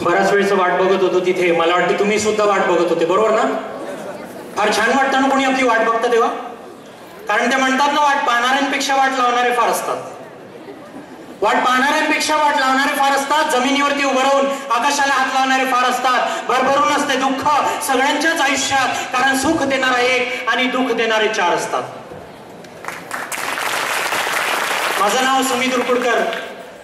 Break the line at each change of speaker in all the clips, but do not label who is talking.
बराच वेळचं वाट बघत होतो तिथे. मला वाटतं तुम्ही सुद्धा वाट बघत होते, बरोबर ना? फार छान वाटतं ना कोणी आपली वाट बघतं तेव्हा. कारण ते म्हणतात ना, वाट पाहणाऱ्यांपेक्षा वाट लावणारे फार असतात. वाट पाहणाऱ्यांपेक्षा वाट लावणारे फार असतात. जमिनीवरती उभं राहून आकाशाला हात लावणारे फार असतात. भरभरून असते दुःख सगळ्यांच्याच आयुष्यात, कारण सुख देणारा एक आणि दुःख देणारे चार असतात. माझं नाव सुमित रुकुडकर.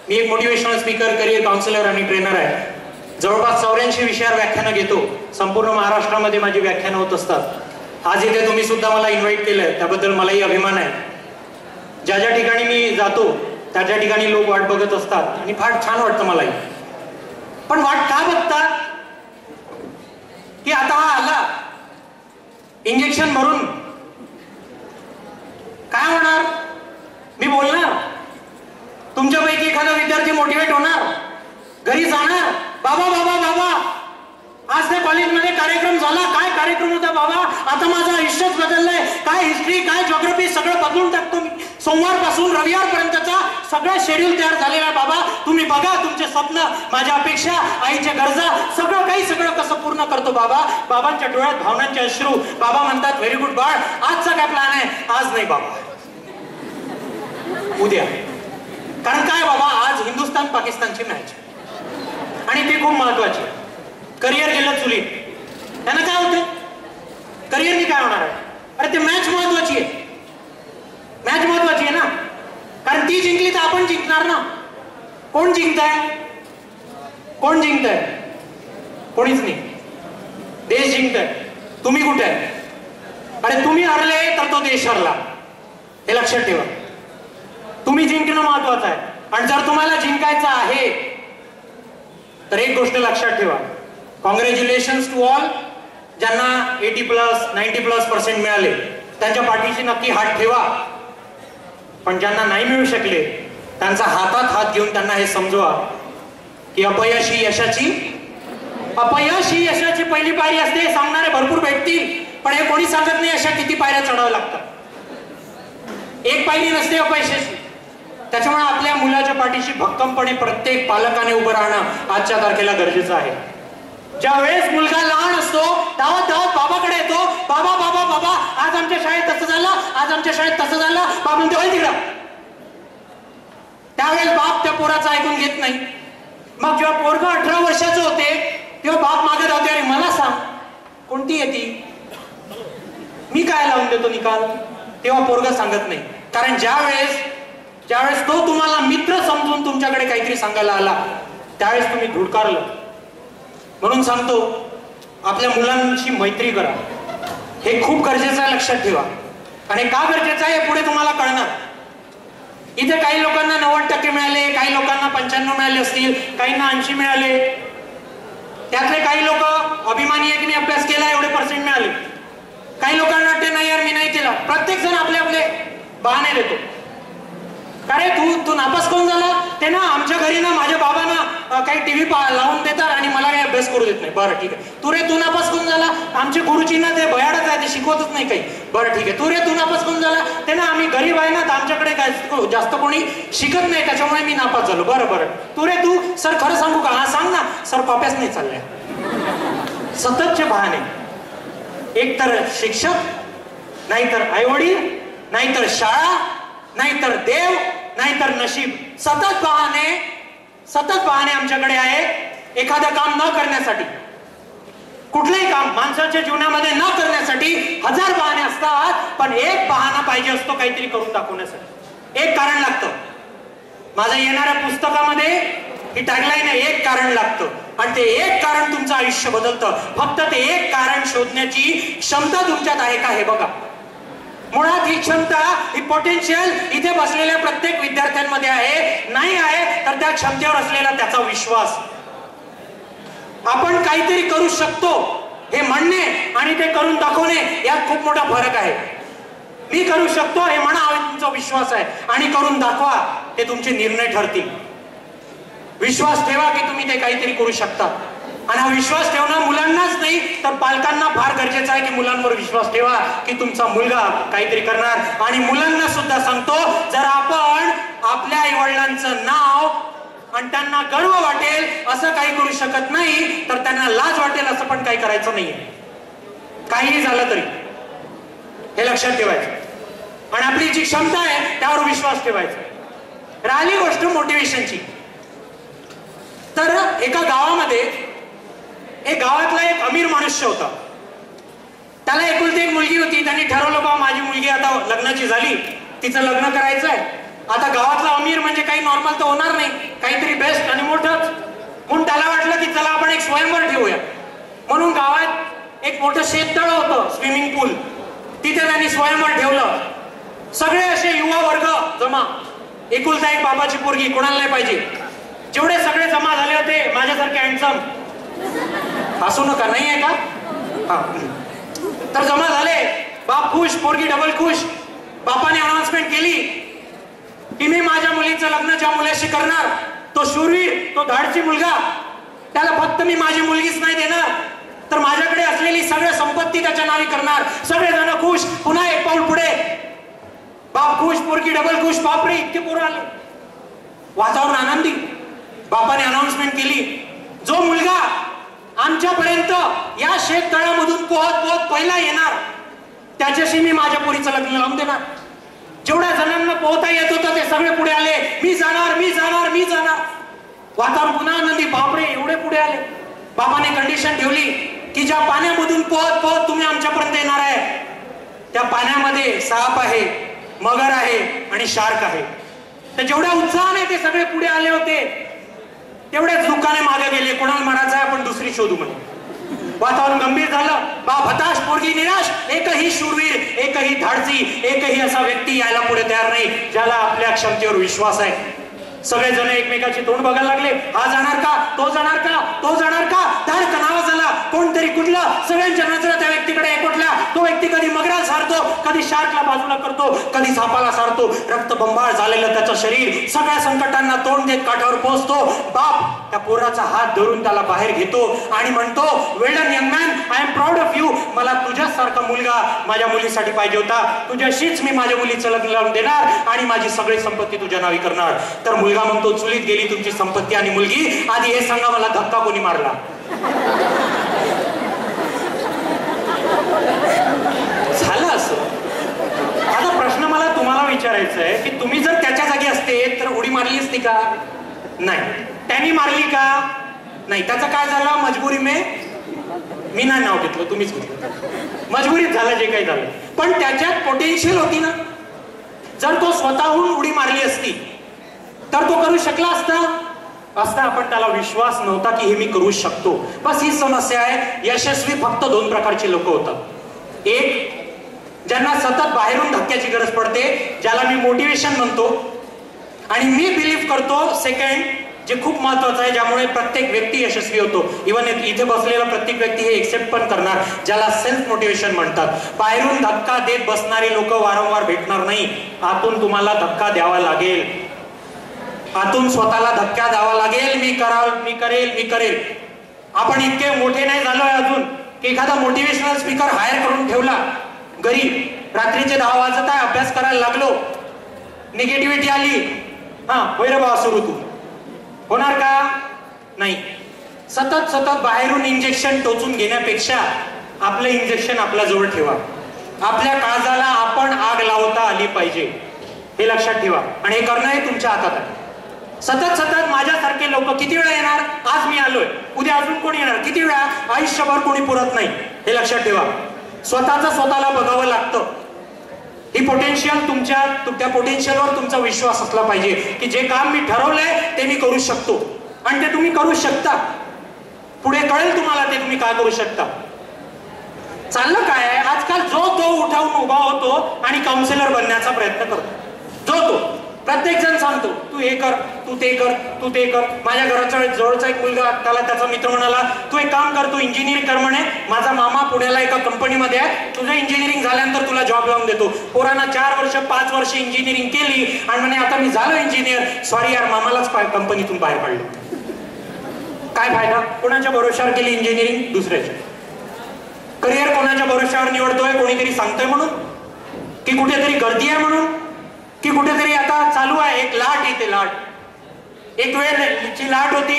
मी एक मोटिवेशनल स्पीकर, करिअर काउन्सिलर आणि ट्रेनर आहे. जवळपास 84 विषयावर व्याख्यानं घेतो. संपूर्ण महाराष्ट्रामध्ये माझी व्याख्यानं होत असतात. आज इथे तुम्ही सुद्धा मला इन्व्हाइट केलंय, त्याबद्दल मलाही अभिमान आहे. ज्या ज्या ठिकाणी मी जातो त्या ज्या ठिकाणी लोक वाट बघत असतात आणि फार छान वाटतं मलाही. पण वाट का बघतात? की आता हा आला, इंजेक्शन भरून काय होणार? मी बोलणार, तुमच्यापैकी एखादा विद्यार्थी मोटिवेट होणार, घरी जाणार, बाबा बाबा बाबा आज त्या कॉलेजमध्ये कार्यक्रम झाला, काय कार्यक्रम होता बाबा, आता माझं आयुष्यच बदललंय, काय हिस्ट्री काय जिओग्राफी सगळं बदलून टाकतो मी. सोमवारपासून रविवारपर्यंतचा सगळं शेड्यूल तयार झालेला आहे बाबा. तुम्ही बघा, तुमचे स्वप्न, माझ्या अपेक्षा, आईच्या गरजा, सगळं काही सगळं कसं पूर्ण करतो बाबा. बाबांच्या डोळ्यात भावनांचे अश्रू. बाबा म्हणतात, व्हेरी गुड बाळ, आजचा काय प्लॅन आहे? आज नाही बाबा, उद्या. कारण काय बाबा, आज हिंदुस्थान पाकिस्तानची मॅच आणि ती खूप महत्वाची. करिअर गेलं चुलीत, त्यांना काय होतं? करिअरनी काय होणार आहे? अरे ते मॅच महत्वाची आहे, मॅच महत्वाची आहे ना. कारण ती जिंकली तर आपण जिंकणार ना. कोण जिंकताय? कोण जिंकताय? कोणीच नाही. देश जिंकताय. तुम्ही कुठे आहे? अरे तुम्ही हरले तर तो देश हरला, हे लक्षात ठेवा. तुम्ही जिंकणं महत्वाचं आहे. आणि जर तुम्हाला जिंकायचं आहे तर एक गोष्ट लक्षात ठेवा, कॉंग्रॅच्युलेशन्स टू ऑल. ज्यांना 80+ 90+ % मिळाले त्यांच्या पाठीशी नक्की हात ठेवा. पण ज्यांना नाही मिळू शकले त्यांचा हातात हात घेऊन त्यांना हे समजवा की अपयश ही यशाची पहिली पायरी असते. सांगणारे भरपूर भेटतील, पण हे कोणी सांगत नाही अशा किती पायऱ्या चढाव्या लागतात. एक पायरी नसते अपयशाची. त्याच्यामुळे आपल्या मुलाच्या पाठीशी भक्कमपणे प्रत्येक पालकाने उभं राहणं आजच्या तारखेला गरजेचं आहे. ज्या वेळेस मुलगा लहान असतो धावत धावत बाबाकडे येतो, बाबा बाबा बाबा आज आमच्या शाळेत तसं झालं, आज आमच्या शाळेत तसं झालं, बाबा म्हणते होय तिकडं. त्यावेळेस बाप त्या पोराचं ऐकून घेत नाही. मग जेव्हा पोरग 18 वर्षाचं होते तेव्हा बाप मागे जाते, अरे मला सांग कोणती येते, मी काय लावून देतो निकाल. तेव्हा पोरग सांगत नाही. कारण ज्यावेळेस तो तुम्हाला मित्र समजून तुमच्याकडे काहीतरी सांगायला आला त्यावेळेस तुम्ही धुडकारलं. म्हणून सांगतो, आपल्या मुलांशी मैत्री करा. हे खूप गरजेचं आहे, लक्षात ठेवा. आणि का गरजेचं आहे पुढे तुम्हाला कळणार. इथे काही लोकांना 90% मिळाले, काही लोकांना 95 मिळाले असतील, काहींना 80 मिळाले. त्यातले काही लोक अभिमानी आहे की मी अभ्यास केला एवढे % मिळाले. काही लोकांना वाटते नाही यार मी नाही केला. प्रत्येक जण आपले आपले बहाणे देतो. अरे तू नापास कोण झाला? ते ना आमच्या घरी ना माझ्या बाबांना काही टीव्ही लावून देतात आणि मला काही अभ्यास करू देत नाही. बरं ठीक आहे. तू नापास कोण झाला? आमचे गुरुजी ना ते भयाडच आहे, ते शिकवतच नाही काही. बरं ठीक आहे. तू नापास कोण झाला? ते ना आम्ही गरीब आहे ना, तर आमच्याकडे काय जास्त कोणी शिकत नाही त्याच्यामुळे मी नापास झालो. बरं तू सर खरं सांगू का? हा सांग ना सर, कॉप्याच नाही चालल्या. सततचे बहाणे. एक तर शिक्षक, नाहीतर आईवडील, नाहीतर शाळा, नाहीतर देव, नाहीतर नशीब. सतत बहाणे आमच्याकडे आहेत. एखादं काम न करण्यासाठी, कुठलंही काम माणसाच्या जीवनामध्ये न करण्यासाठी 1000 बहाणे असतात. पण एक बहाणा पाहिजे असतो काहीतरी करून दाखवण्यासाठी. एक कारण लागतं. माझ्या येणाऱ्या पुस्तकामध्ये ही टॅगलाईन आहे, एक कारण लागतं. आणि ते एक कारण तुमचं आयुष्य बदलतं. फक्त ते एक कारण शोधण्याची क्षमता तुमच्यात आहे का हे बघा. मुळात ही क्षमता, ही पोटेन्शियल इथे बसलेल्या प्रत्येक विद्यार्थ्यांमध्ये आहे. नाही आहे तर त्या क्षमतेवर असलेला त्याचा विश्वास. आपण काहीतरी करू शकतो हे म्हणणे आणि ते करून दाखवणे यात खूप मोठा फरक आहे. मी करू शकतो हे म्हणा हा तुमचा विश्वास आहे, आणि करून दाखवा हे तुमचे निर्णय ठरतील. विश्वास ठेवा की तुम्ही ते काहीतरी करू शकता. आणि हा विश्वास ठेवणं मुलांनाच नाही तर पालकांना फार गरजेचं आहे की मुलांवर विश्वास ठेवा की तुमचा मुलगा काहीतरी करणार. आणि मुलांना सुद्धा सांगतो, जर आपण आपल्या आई वडिलांचं नाव आणि त्यांना गर्व वाटेल असं काही करू शकत नाही तर त्यांना लाज वाटेल असं पण काही करायचं नाहीये. काहीही झालं तरी हे लक्षात ठेवायचं आणि आपली जी क्षमता आहे त्यावर विश्वास ठेवायचा. राहिली गोष्ट मोटिवेशनची, तर एका गावामध्ये एक गावातला एक अमीर मनुष्य होता. त्याला एकुलती एक मुलगी होती. त्यांनी ठरवलं बा माझी मुलगी आता लग्नाची झाली, तिचं लग्न करायचं आहे. आता गावातला अमीर म्हणजे काही नॉर्मल तर होणार नाही, काहीतरी बेस्ट आणि मोठंच. म्हणून त्याला वाटलं की चला आपण एक स्वयंवर ठेवूया. म्हणून गावात एक मोठं शेततळ होतं, स्विमिंग पूल, तिथे त्यांनी स्वयंवर ठेवलं. सगळे असे युवा वर्ग जमा, एकुलता एक बाबाची पोरगी, कोणाला नाही पाहिजे. जेवढे सगळे जमा झाले होते माझ्यासारखे हँडसम, हसू नका, नाही आहे का? हा, तर जमा झाले. बाप खुश, पोरगी डबल खुश. बापाने अनाउन्समेंट केली की मी माझ्या मुलीचं लग्न ज्या मुलाशी करणार तो शूरवीर, तो धाडसी मुलगा, त्याला फक्त मी माझी मुलगीच नाही देणार तर माझ्याकडे असलेली सगळी संपत्ती त्याच्या नावी करणार. सगळेजण खुश. पुन्हा एक पाऊल पुढे. बाप खुश, पोरगी डबल खुश. बापरे, इतके पोरं आले, वातावरण आनंदी. बापाने अनाउन्समेंट केली, जो मुलगा आमच्यापर्यंत या शेततळ्यामधून पोहत पोहत पहिला येणार त्याच्याशी मी माझ्या पोरीचं लग्न लावून देणार. जेवढ्या जणांना पोहता येत होतं ते सगळे पुढे आले. मी जाणार, मी जाणार, मी जाणार. वातावरण पुन्हा आनंदी. बापरे, एवढे पुढे आले. बाबाने कंडिशन ठेवली की ज्या पाण्यामधून पोहत पोहत तुम्ही आमच्यापर्यंत येणार आहे त्या पाण्यामध्ये साप आहे, मगर आहे आणि शार्क आहे. तर जेवढ्या उत्साहाने ते सगळे पुढे आले होते तेवढ्याच दुःखाने मागे गेले. कोणाला मारायचं आहे आपण दुसरी शोधू म्हणे. वातावरण गंभीर झालं. बाप हताश, पोरगी निराश. एकही शूरवीर, एकही धाडसी, एकही असा व्यक्ती यायला पुढे तयार नाही ज्याला आपल्या क्षमतेवर विश्वास आहे. सगळेजण एकमेकाची तोंड बघायला लागले. हा जाणार का, तो जाणार का, तो जाणार का. धाड तणावा झाला. कोणतरी कुठलं, सगळ्यांच्या नजरा त्या व्यक्तीकडे एकवटल्या. तो व्यक्ती कधी मगराला सारतो, कधी शार्कला बाजूला करतो, कधी सापाला सारतो. रक्तबंबाळ झालेलं त्याचं शरीर सगळ्या संकटांना तोंड देत काठावर पोहोचतो. बाप त्या पोराचा हात धरून त्याला बाहेर घेतो आणि म्हणतो, well done young man, I am proud of you. मला तुझ्यासारखा मुलगा माझ्या मुलीसाठी पाहिजे होता. तुझ्याशीच मी माझ्या मुलीचं लग्न लावून देणार आणि माझी सगळी संपत्ती तुझ्या नावी करणार. तर मुलगा म्हणतो, चुलीत गेली तुमची संपत्ती आणि मुलगी. आधी हे सांगा मला, धक्का कोणी मारला? झालं असं. आता प्रश्न मला तुम्हाला विचारायचा आहे की तुम्ही जर त्याच्या जागी असते तर उडी मारली असती का? नाही. त्यांनी मारली का? नाही. त्याचं काय झालं? मजबुरी में, मी नाही नाव घेतलं, तुम्हीच घेतलं. मजबुरीत झालं जे काही झालं. पण त्याच्यात पोटेन्शियल होती ना. जर तो स्वतःहून उडी मारली असती तर तो करू शकला असता. आपण त्याला विश्वास नव्हता की हे मी करू शकतो. बस ही समस्या आहे. यशस्वी फक्त दोन प्रकारचे लोक होतात. एक, ज्यांना सतत बाहेरून धक्क्याची गरज पडते, ज्याला मी मोटिवेशन म्हणतो आणि मी बिलीव्ह करतो. सेकंड, जे खूप महत्वाचं आहे, ज्यामुळे प्रत्येक व्यक्ती यशस्वी होतो. इव्हन इथे बसलेला प्रत्येक व्यक्ती हे एक्सेप्ट पण करणार, ज्याला सेल्फ मोटिवेशन म्हणतात. बाहेरून धक्का देत बसणारी लोक वारंवार भेटणार नाही. आतून तुम्हाला धक्का द्यावा लागेल. आतून स्वतःला धक्का द्यावा लागेल. मी करेल, मी करेल. आपण इतके मोठे नाही झालोय अजून की एखादा मोटिवेशनल स्पीकर हायर करून ठेवला घरी. रात्रीचे 10 वाजत आहे, अभ्यास करायला लागलो, निगेटिव्हिटी आली, हा होय रे बाबा सुरू, तू होणार का? नाही. सतत बाहेरून इंजेक्शन टोचून घेण्यापेक्षा आपलं इंजेक्शन आपल्या जवळ ठेवा. आपल्या काळजाला आपण आग लावता आली पाहिजे, हे लक्षात ठेवा. आणि हे करणं हे तुमच्या हातात आहे. सतत माझ्यासारखे लोक किती वेळा येणार? आज मी आलोय, उद्या अजून कोणी येणार? किती वेळा? आयुष्यभर कोणी पुरत नाही, हे लक्षात ठेवा. स्वतःला बघावं लागतं. ही पोटेन्शियल त्या पोटेन्शियलवर तुमचा विश्वास असला पाहिजे की जे काम मी ठरवलंय ते मी करू शकतो आणि ते तुम्ही करू शकता. पुढे कळेल तुम्हाला ते तुम्ही काय करू शकता. चाललं काय आहे आजकाल, जो तो उठावून उभा होतो आणि काउन्सिलर बनण्याचा प्रयत्न करतो. जो तो प्रत्येक जण सांगतो, तू हे कर, तू ते कर, तू ते कर. माझ्या घराच्या जवळचा एक मुलगा, त्याला त्याचा मित्र म्हणाला, तू एक काम कर, तू इंजिनिअरिंग कर म्हणे. माझा मामा पुण्याला एका कंपनीमध्ये आहे, तुझं इंजिनिअरिंग झाल्यानंतर तुला जॉब लावून देतो. पोरांना 4 वर्ष 5 वर्ष इंजिनिअरिंग केली आणि म्हणे आता मी झालो इंजिनियर. सॉरी यार, मामालाच कंपनीतून बाहेर काढलं. काय फायदा? कोणाच्या भरोशावर केली इंजिनिअरिंग? दुसऱ्याच्या. करिअर कोणाच्या भरोशावर निवडतोय? कोणीतरी सांगतोय म्हणून, की कुठेतरी गर्दी आहे म्हणून, की कुठेतरी आता चालू आहे एक लाट येते. लाट एक वेळची लाट होती,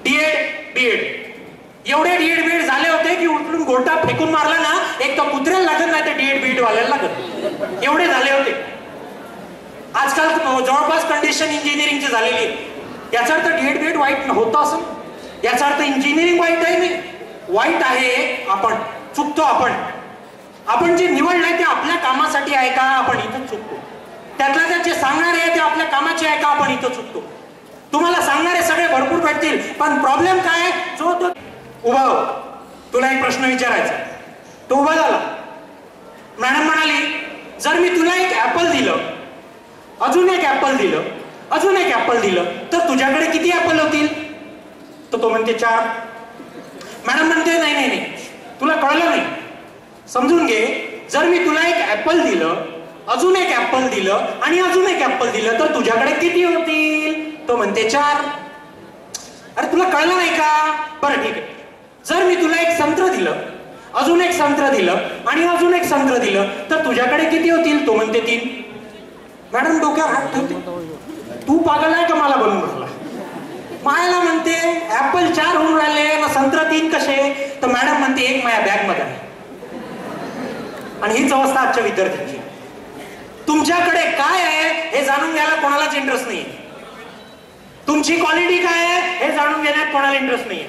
डीएड डीएड एवढे डीएड झाले होते की उठून गोटा फेकून मारला ना, एक तर कुत्र्याला लागत नाही तर डीएड वाल्याला लागत, एवढे झाले होते. आजकाल जवळपास कंडिशन इंजिनिअरिंगची झालेली. याचा अर्थ डीएड वाईट होतं असं, याचा अर्थ इंजिनिअरिंग वाईट आहे नाही, वाईट आहे आपण, चुकतो आपण जे निवडलंय ते आपल्या कामासाठी आहे का, आपण इथं चुकतो. त्यातल्या जे सांगणारे आहे ते आपल्या कामाचे आहे का, आपण इथं चुकतो. तुम्हाला सांगणारे सगळे भरपूर भेटतील, पण प्रॉब्लेम काय, जो तो उभा हो. तुला एक प्रश्न विचारायचा. तो उभा झाला. मॅडम म्हणाली, जर मी तुला एक ऍपल दिलं, अजून एक ऍपल दिलं, अजून एक ऍपल दिलं, तर तुझ्याकडे किती ऍपल होतील? तर तो म्हणते 4. मॅडम म्हणते नाही, तुला कळलं नाही, समजून घे. जर मी तुला एक ऍपल दिलं, अजून एक ऍपल दिलं आणि अजून एक ऍपल दिलं, तर तुझ्याकडे किती होतील? तो म्हणते 4. अरे तुला कळलं नाही का? बरं ठीक आहे. जर मी तुला एक संत्र दिलं, अजून एक संत्र दिलं आणि अजून एक संत्र दिलं, तर तुझ्याकडे किती होतील? तो म्हणते 3. मॅडम डोक्यावर हात ठेवते, तू पागल आहे का मला बनवून राहिला? मायाला म्हणते ऍपल 4 होऊन राहिले ना, संत्र 3 कसे? तर मॅडम म्हणते एक माझ्या बॅग मध्ये आहे. आणि हीच अवस्था आजच्या विद्यार्थ्यांची. तुमच्याकडे काय आहे हे जाणून घ्यायला कोणालाच इंटरेस्ट नाहीये. तुमची क्वालिटी काय आहे हे जाणून घेण्यात कोणाला इंटरेस्ट नाहीये.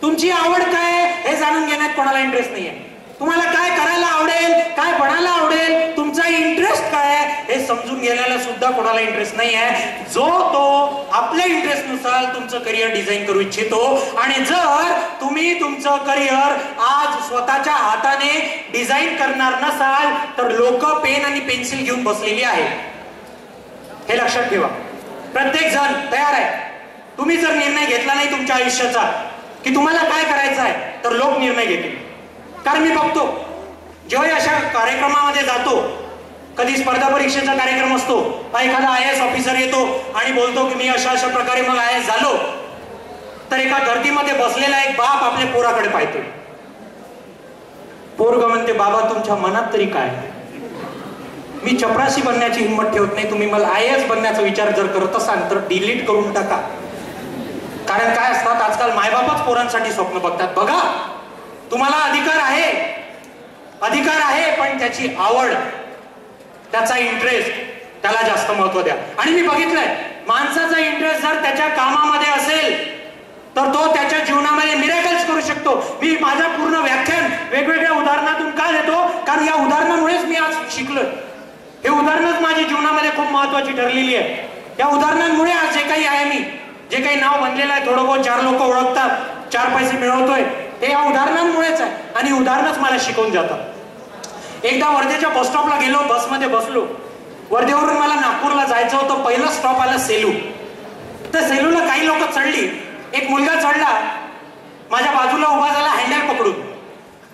तुमची आवड काय आहे हे जाणून घेण्यात कोणाला इंटरेस्ट नाहीये. तुम्हाला काय करायला आवडेल, काय बनायला आवडेल, तुमचा इंटरेस्ट काय आहे हे समजून घेण्याला सुद्धा कोणाला इंटरेस्ट नाही आहे. जो तो आपल्या इंटरेस्ट नुसार तुमचं करिअर डिझाईन करू इच्छितो. आणि जर तुम्ही तुमचं करिअर आज स्वतःच्या हाताने डिझाईन करणार नसाल तर लोक पेन आणि पेन्सिल घेऊन बसलेली आहेत. हे लक्षात ठेवा. प्रत्येक जण तयार आहे. तुम्ही जर निर्णय घेतला नाही तुमच्या आयुष्याचा की तुम्हाला काय करायचं आहे, तर लोक निर्णय घेतील. कारण मी बघतो जेव्हा अशा कार्यक्रमामध्ये जातो, कधी स्पर्धा परीक्षेचा कार्यक्रम असतो, एखादा IAS ऑफिसर येतो आणि बोलतो की मी अशा प्रकारे मग IAS झालो, तर एका गर्दीमध्ये बसलेला एक बाप आपल्या पोराकडे पाहतो. पोरग म्हणते, बाबा तुमच्या मनात तरी काय? मी चपराशी बनण्याची हिंमत ठेवत नाही, तुम्ही मला IAS बनण्याचा विचार जर करत असाल तर डिलीट करून टाका. कारण काय असतात, आजकाल मायबापच पोरांसाठी स्वप्न बघतात. बघा, तुम्हाला अधिकार आहे, पण त्याची आवड, त्याचा इंटरेस्ट, त्याला जास्त महत्व द्या. आणि मी बघितलंय, माणसाचा इंटरेस्ट जर त्याच्या कामामध्ये असेल तर तो त्याच्या जीवनामध्ये मिरेकल्स करू शकतो. मी माझं पूर्ण व्याख्यान वेगवेगळ्या उदाहरणातून का देतो? कारण या उदाहरणामुळेच मी आज शिकलोय. हे उदाहरणच माझ्या जीवनामध्ये खूप महत्वाची ठरलेली आहे. या उदाहरणांमुळे आज जे काही आहे, मी जे काही नाव बनलेलं आहे, थोडं बहुत 4 लोक ओळखतात, 4 पैसे मिळवतोय, ते या उदाहरणांमुळेच आहे. आणि उदाहरणच मला शिकवून जातात. एकदा वर्धेच्या बस स्टॉपला गेलो, बसमध्ये बसलो. वर्धेवरून मला नागपूरला जायचं होतं. पहिला स्टॉप आला सेलू. तर सेलूला काही लोक चढली. एक मुलगा चढला, माझ्या बाजूला उभा झाला हँडल पकडून.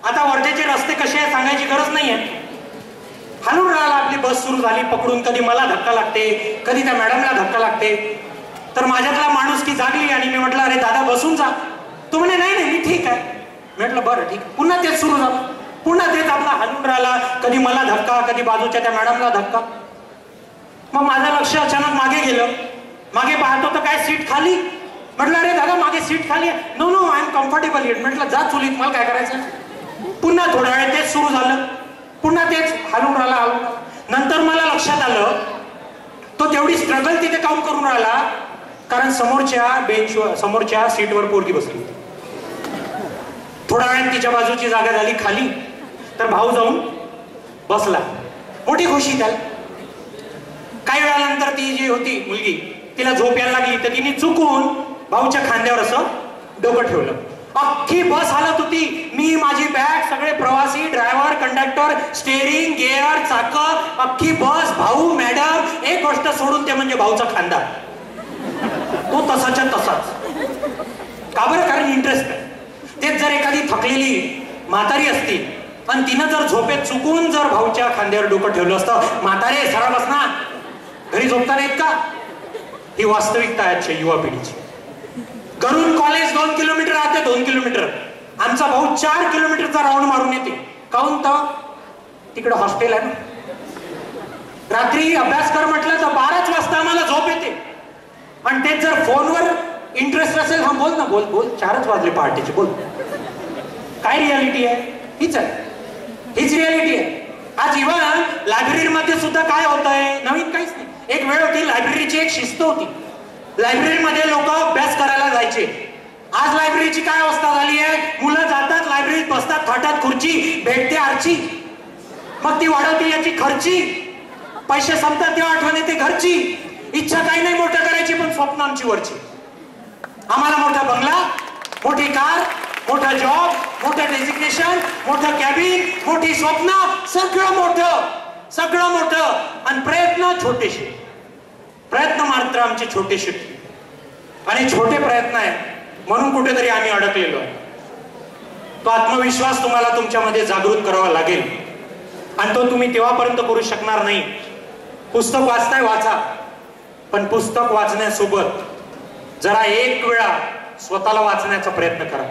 आता वर्धेचे रस्ते कसे आहे सांगायची गरज नाहीये. हलून राहिला. आपली बस सुरू झाली पकडून. कधी मला धक्का लागते, कधी त्या मॅडमला धक्का लागते. तर माझ्यातला माणूस की जागली आणि मी म्हटलं, अरे दादा बसून जा. तो म्हणे नाही मी ठीक आहे. म्हटलं बरं ठीक. पुन्हा तेच सुरू झालं. पुन्हा तेच आपला हलून राहिला. कधी मला धक्का, कधी बाजूच्या त्या मॅडमला धक्का. मग माझं लक्ष अचानक मागे गेलं. मागे पाहतो तर काय सीट खाली. म्हटलं अरे दादा मागे सीट खाली आहे. No I am comfortable it. म्हटलं जा चुलीत, मला काय करायचं. पुन्हा थोड्या वेळ तेच सुरू झालं. पुन्हा तेच हलून राहिला. नंतर मला लक्षात आलं तो तेवढी स्ट्रगल तिथे काउंट करून राहिला कारण समोरच्या सीटवर पोरगी बसली. थोड्या वेळात तिच्या बाजूची जागा झाली खाली. तर भाऊ जाऊन बसला. मोठी खुशी त्याला. काही वेळानंतर ती जी होती मुलगी, तिला झोप यायला लागली तर तिने चुकून भाऊच्या खांद्यावर असं डोकं ठेवलं. अख्खी बस हालत होती. मी, माझी बॅग, सगळे प्रवासी, ड्रायव्हर, कंडक्टर, स्टेअरिंग, गिअर, चाक, अख्खी बस, भाऊ, मॅडम. एक गोष्ट सोडून ते म्हणजे भाऊचा खांदा. तो तसाच्या तसाच. का बरं? कारण इंटरेस्ट आहे. तेच जर एखादी थकलेली म्हातारी असती आणि तिनं जर झोपेत चुकून जर भाऊच्या खांद्यावर डोकं ठेवलं असतं, म्हातारे सरळ बस ना, घरी झोपता नाहीत का? ही वास्तविकता आहे आजच्या युवा पिढीची. घरून कॉलेज 2 किलोमीटर राहते. 2 किलोमीटर. आमचा भाऊ 4 किलोमीटरचा राऊंड मारून येते. काहून? तर तिकडे हॉस्टेल आहे ना. रात्री अभ्यास कर म्हटलं तर 12च वाजता आम्हाला झोप येते. आणि तेच जर फोनवर इंटरेस्ट असेल, हा बोल ना, बोल बोल, 4च वाजले पहाटेचे, बोल. काय रियालिटी आहे? हीच आहे, हीच रियालिटी आहे. आज इव्हन लायब्ररीमध्ये सुद्धा काय होत आहे, नवीन काहीच नाही. एक वेळ होती लायब्ररीची, एक शिस्त होती. लायब्ररीमध्ये लोक अभ्यास करायला जायचे. आज लायब्ररीची काय अवस्था झाली आहे, मुलं जातात लायब्ररीत, बसतात, थाटात खुर्ची, भेटते आरची, मग ती वाढवते याची खर्ची, पैसे संपतात तेव्हा आठवण येते घरची. इच्छा काही नाही मोठं करायची, पण स्वप्न आमची वरची. आम्हाला मोठा बंगला, मोठी कार, मोठा जॉब, मोठं डेझिग्नेशन, मोठं कॅबिन, मोठी स्वप्न, सगळं मोठं, सगळं मोठं, आणि प्रयत्न छोटेसे. प्रयत्न मात्र आमचे छोटेसे, आणि छोटे प्रयत्न आहे म्हणून कुठेतरी आम्ही अडकलेलो आहे. तो आत्मविश्वास तुम्हाला तुमच्यामध्ये जागृत करावा लागेल, आणि तो तुम्ही तेव्हापर्यंत करू शकणार नाही. पुस्तक वाचताय, वाचा, पण पुस्तक वाचण्यासोबत जरा एक वेळा स्वतःला वाचण्याचा प्रयत्न करा.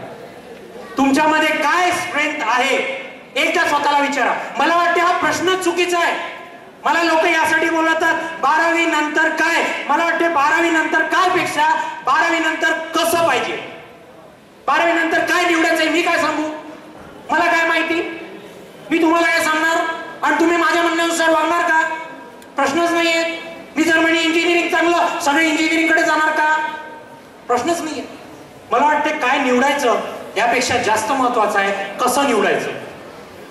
तुमच्यामध्ये काय स्ट्रेंथ आहे एकदा स्वतःला विचारा. मला वाटते हा प्रश्न चुकीचा आहे. मला लोक यासाठी बोलतात 12वी नंतर काय. मला वाटते 12वी नंतर काय पेक्षा 12वी नंतर कसं पाहिजे, 12वी नंतर काय निवडायचंय मी काय सांगू, मला काय माहिती. मी तुम्हाला काय सांगणार आणि तुम्ही माझ्या म्हणण्यानुसार वागणार का? प्रश्नच नाहीये. मी जर म्हणे इंजिनिअरिंग चांगलं, सगळे इंजिनिअरिंग कडे जाणार का? प्रश्नच नाहीये. मला वाटते काय निवडायचं यापेक्षा जास्त महत्वाचं आहे कसं निवडायचं.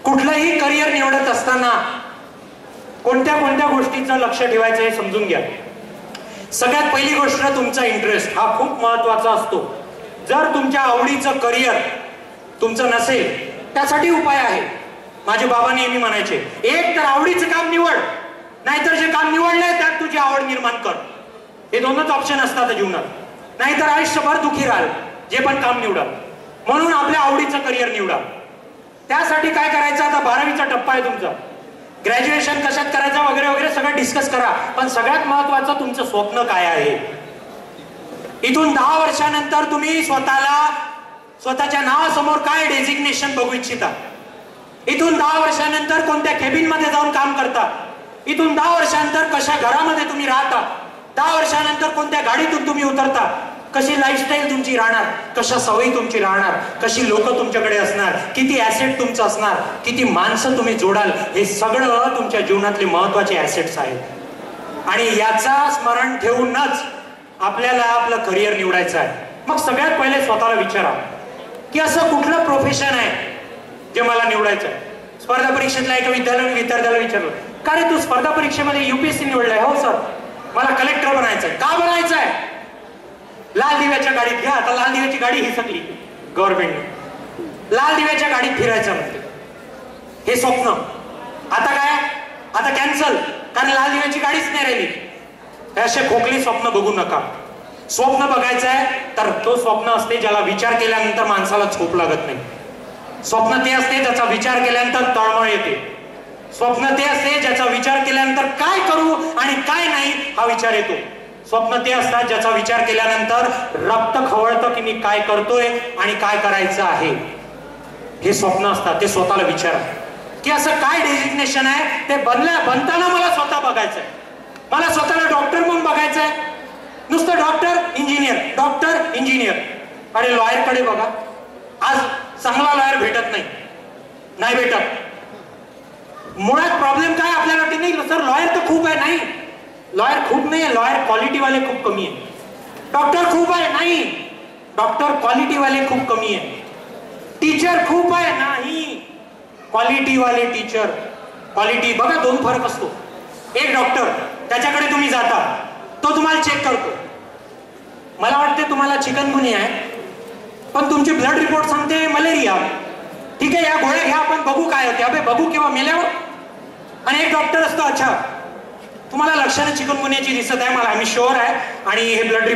कुठलंही करिअर निवडत असताना कोणत्या कोणत्या गोष्टीचं लक्ष ठेवायचं हे समजून घ्या. सगळ्यात पहिली गोष्ट तुमचा इंटरेस्ट हा खूप महत्वाचा असतो. जर तुमच्या आवडीचं करिअर तुमचं नसेल, त्यासाठी उपाय आहे. माझे बाबा नेहमी म्हणायचे, एक तर आवडीचं काम निवड, नाहीतर जे काम निवडलंय त्यात तुझी आवड निर्माण कर. हे दोनच ऑप्शन असतात जीवनात, नाहीतर आयुष्यभर दुखी राहाल जे पण काम निवडा. म्हणून आपल्या आवडीचं करिअर निवडा. त्यासाठी काय करायचं, आता 12वीचा टप्पा आहे तुमचा, ग्रॅज्युएशन कशात करायचं वगैरे वगैरे सगळं डिस्कस करा. पण सगळ्यात महत्वाचं तुमचं स्वप्न काय आहे. इथून 10 वर्षानंतर तुम्ही स्वतःच्या नावासमोर काय डेझिग्नेशन बघू इच्छिता. इथून 10 वर्षानंतर कोणत्या केबिन मध्ये जाऊन काम करता. इथून 10 वर्षानंतर कशा घरामध्ये तुम्ही राहता. 10 वर्षानंतर कोणत्या गाडीतून तुम्ही उतरता. कशी लाईफस्टाईल तुमची राहणार, कशा सवयी तुमची राहणार, कशी लोक तुमच्याकडे असणार, किती ऍसेट तुमचं असणार, किती माणसं तुम्ही जोडाल, हे सगळं तुमच्या जीवनातले महत्वाचे ऍसेट्स आहेत. आणि याचा स्मरण ठेवूनच आपल्याला आपलं करिअर निवडायचं आहे. मग सगळ्यात पहिले स्वतःला विचारा की असं कुठलं प्रोफेशन आहे जे मला निवडायचं आहे. स्पर्धा परीक्षेतल्या एका विद्यार्थ्याला विचारलं, का रे तू स्पर्धा परीक्षेमध्ये UPSC निवडलाय? हो सर, मला कलेक्टर बनायचंय. का बनायचंय? लाल दिव्याच्या गाडीत घ्या. आता लाल दिव्याची गाडी ही सगळी गव्हर्नमेंटने लाल दिव्याच्या गाडीत फिरायचं म्हणते. हे स्वप्न आता काय, आता कॅन्सल, कारण लाल दिव्याची गाडीच नाही राहिली. असे खोकली स्वप्न बघू नका. स्वप्न बघायचं आहे तर तो स्वप्न असते ज्याला विचार केल्यानंतर माणसाला झोप लागत नाही. स्वप्न ते असते ज्याचा विचार केल्यानंतर तळमळ येते. स्वप्न ते असते ज्याचा विचार केल्यानंतर काय करू आणि काय नाही हा विचार येतो. स्वप्न ते असतात ज्याचा विचार केल्यानंतर रक्त खवळतं की मी काय करतोय आणि काय करायचं आहे. हे स्वप्न असतात. ते स्वतःला विचारा की असं काय डेझिग्नेशन आहे ते बनताना मला स्वतः बघायचंय. मला स्वतःला डॉक्टर म्हणून बघायचंय. नुसतं डॉक्टर इंजिनियर, डॉक्टर इंजिनियर. अरे लॉयर कडे बघा. आज चांगला लॉयर भेटत नाही भेटत. मुळात प्रॉब्लेम काय आपल्याला वाटते, नाही सर लॉयर तर खूप आहे. नाही, लॉयर खूप नाही आहे, लॉयर क्वालिटी वाले खूप कमी आहे. डॉक्टर खूप आहे, नाही, डॉक्टर क्वालिटी वाले खूप कमी आहे. टीचर खूप आहे, नाही, क्वालिटी वाले टीचर. क्वालिटी बघा, 2 फरक असतो. एक डॉक्टर, त्याच्याकडे तुम्ही जाता, तो तुम्हाला चेक करतो. मला वाटते तुम्हाला चिकनगुनिया आहे, पण तुमची ब्लड रिपोर्ट सांगते मलेरिया. ठीक आहे, या गोळ्या घ्या, आपण बघू काय होते. अबे बघू किंवा मेल्यावर. आणि एक डॉक्टर असतो, अच्छा तुम्हाला लक्षणं चिकनगुनियाची दिसत आहे, मला आम्ही शुअर आहे, आणि हे ब्लड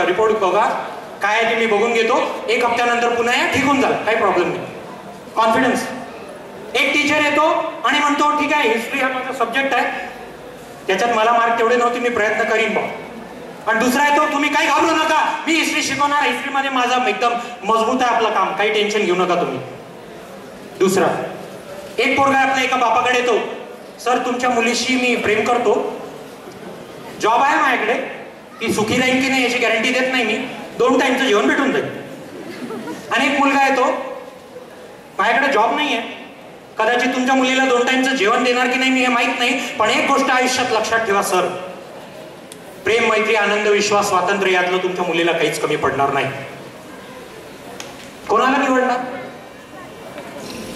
रिपोर्ट बघा काय आहे ते मी बघून घेतो, 1 हप्त्यानंतर पुन्हा या, ठीक होऊन जाल, काही प्रॉब्लेम नाही. कॉन्फिडन्स. एक टीचर येतो आणि म्हणतो ठीक आहे, हिस्ट्री हा माझा सब्जेक्ट आहे, त्याच्यात मला मार्क तेवढे नव्हते, मी प्रयत्न करीन बा. आणि दुसरा येतो, तुम्ही काही घाबरू नका, मी हिस्ट्री शिकवणार, हिस्ट्रीमध्ये माझा एकदम मजबूत आहे आपलं काम, काही टेन्शन घेऊ नका तुम्ही. दुसरा एक पोरगा आपल्या एका बापाकडे येतो, सर तुमच्या मुलीशी मी प्रेम करतो, जॉब आहे माझ्याकडे, ती सुखी राहील की नाही याची गॅरंटी देत नाही मी, 2 टाइमचं जेवण भेटून जाईल. आणि एक मुलगा येतो, माझ्याकडे जॉब नाहीये, कदाचित तुमच्या मुलीला 2 टाइमचं जेवण देणार की नाही मी हे माहित नाही, पण एक गोष्ट आयुष्यात लक्षात ठेवा सर, प्रेम, मैत्री, आनंद, विश्वास, स्वातंत्र्य यातलं तुमच्या मुलीला काहीच कमी पडणार नाही. कोणाला निवडणार?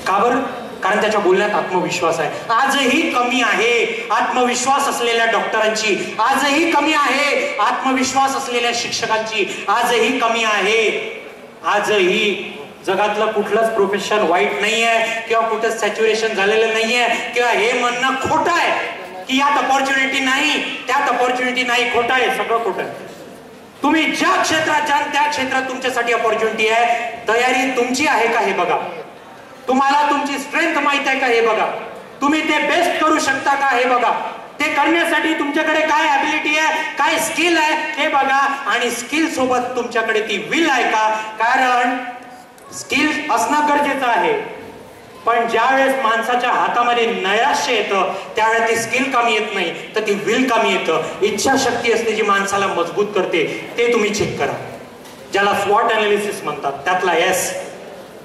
का बरं? कारण त्याच्या बोलण्यात आत्मविश्वास आहे. आजही कमी आहे आत्मविश्वास असलेल्या डॉक्टरांची, आजही कमी आहे आत्मविश्वास असलेल्या शिक्षकांची, आजही कमी आहे. आजही जगातलं कुठलंच प्रोफेशन वाईट नाहीये किंवा कुठं सॅच्युरेशन झालेलं नाहीये किंवा हे म्हणणं खोटं आहे की यात अपॉर्च्युनिटी नाही, त्यात अपॉर्च्युनिटी नाही. खोटं आहे, सगळं खोटं आहे. तुम्ही ज्या क्षेत्रात जाल त्या क्षेत्रात तुमच्यासाठी अपॉर्च्युनिटी आहे. तयारी तुमची आहे का हे बघा. तुम्हाला तुमची स्ट्रेंथ माहित आहे का हे बघा. तुम्ही ते बेस्ट करू शकता का हे बघा. ते करण्यासाठी तुमच्याकडे काय ॲबिलिटी आहे, काय स्किल आहे हे बघा. आणि स्किल सोबत तुमच्याकडे ती विल आहे का. कारण स्किल असणं गरजेचं आहे, पण ज्या वेळेस माणसाच्या हातामध्ये नैराश्य येतं त्यावेळेस ती स्किल कामी येत नाही, तर ती विल कामी येतं. इच्छाशक्ती असते जी माणसाला मजबूत करते, ते तुम्ही चेक करा. ज्याला स्वॉट अनालिसिस म्हणतात त्यातला एस.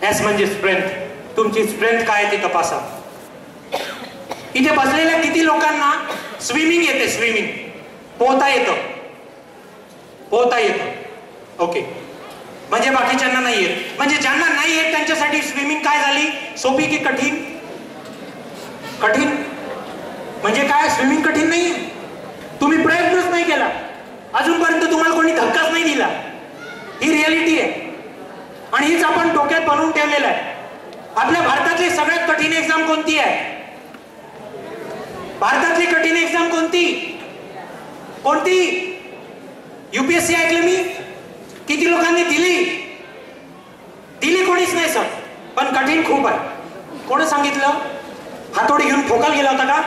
एस म्हणजे स्ट्रेंथ. तुमची स्ट्रेंथ काय ती तपासा. इथे बसलेल्या किती लोकांना स्विमिंग येते? स्विमिंग पोहता येतं? पोहता येतं, ओके. म्हणजे बाकीच्यांना नाही येत. म्हणजे ज्यांना नाही येत त्यांच्यासाठी स्विमिंग काय झाली? सोपी की कठीण? कठीण. म्हणजे काय? स्विमिंग कठीण नाही. तुम्ही प्रयत्नच नाही केला अजूनपर्यंत, तुम्हाला कोणी धक्काच नाही दिला. ही रियालिटी आहे आणि हीच आपण डोक्यात बनवून ठेवलेलं आहे. आपल्या भारतातली सगळ्यात कठीण एक्झाम कोणती आहे? भारतातली कठीण एक्झाम कोणती? कोणती? UPSC ऐकलं मी? किती लोकांनी दिली? दिली कोणीच नाही सर, पण कठीण खूप आहे. कोणी सांगितलं? हातोडी घेऊन ठोकायला गेला होता का?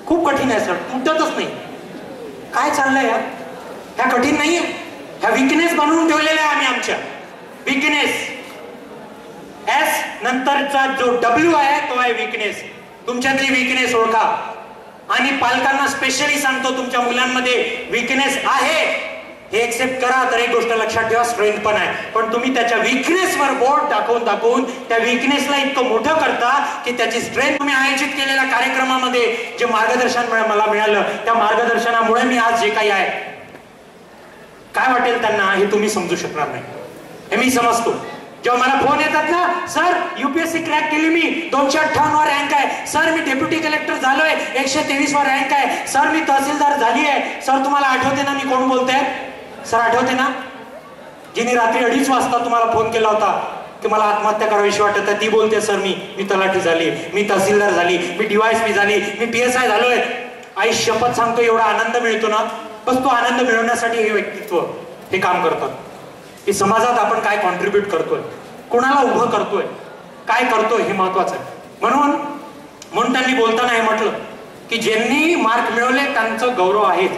खूप कठीण आहे सर, तुटतच नाही. काय चाललंय यार? ह्या कठीण नाहीये, ह्या विकनेस बनवून ठेवलेल्या आहे आम्ही आमच्या. विकनेस. एस नंतरचा जो W आहे तो आहे विकनेस. तुमच्यातली विकनेस ओळखा. आणि पालकांना स्पेशली सांगतो, तुमच्या मुलांमध्ये विकनेस आहे हे एक्सेप्ट करा. तर एक गोष्ट लक्षात ठेवा, स्ट्रेंथ पण आहे, पण तुम्ही त्याच्या विकनेसवर बोट दाखवून त्या विकनेसला इतकं मोठं करता की त्याची स्ट्रेंथ. तुम्ही आयोजित केलेल्या कार्यक्रमामध्ये जे मार्गदर्शन मला मिळालं, त्या मार्गदर्शनामुळे मी आज जे काही आहे, काय वाटेल त्यांना हे तुम्ही समजू शकणार नाही, हे मी समजतो. जेव्हा मला फोन येतात ना, सर UPSC क्रॅक केली मी, 258 वर रँक आहे, सर मी डेप्युटी कलेक्टर झालोय, 123 वर रँक आहे, सर मी तहसीलदार झाली आहे, सर तुम्हाला आठवते ना मी कोण बोलतोय? सर आठवते ना, जिने रात्री 2:30 वाजता तुम्हाला फोन केला होता की मला आत्महत्या करावीशी वाटत आहे, ती बोलते सर मी तलाठी झाली, मी तहसीलदार झाली, मी DYSP झाली, मी PSI झालोय. आई शपथ सांगतो, एवढा आनंद मिळतो ना, बस तो आनंद मिळवण्यासाठी हे व्यक्तित्व हे काम करतात की समाजात आपण काय कॉन्ट्रीब्यूट करतोय, कोणाला उभं करतोय, काय करतोय हे महत्वाचं आहे. म्हणून त्यांनी बोलताना हे म्हटलं की ज्यांनी मार्क मिळवले त्यांचं गौरव आहे,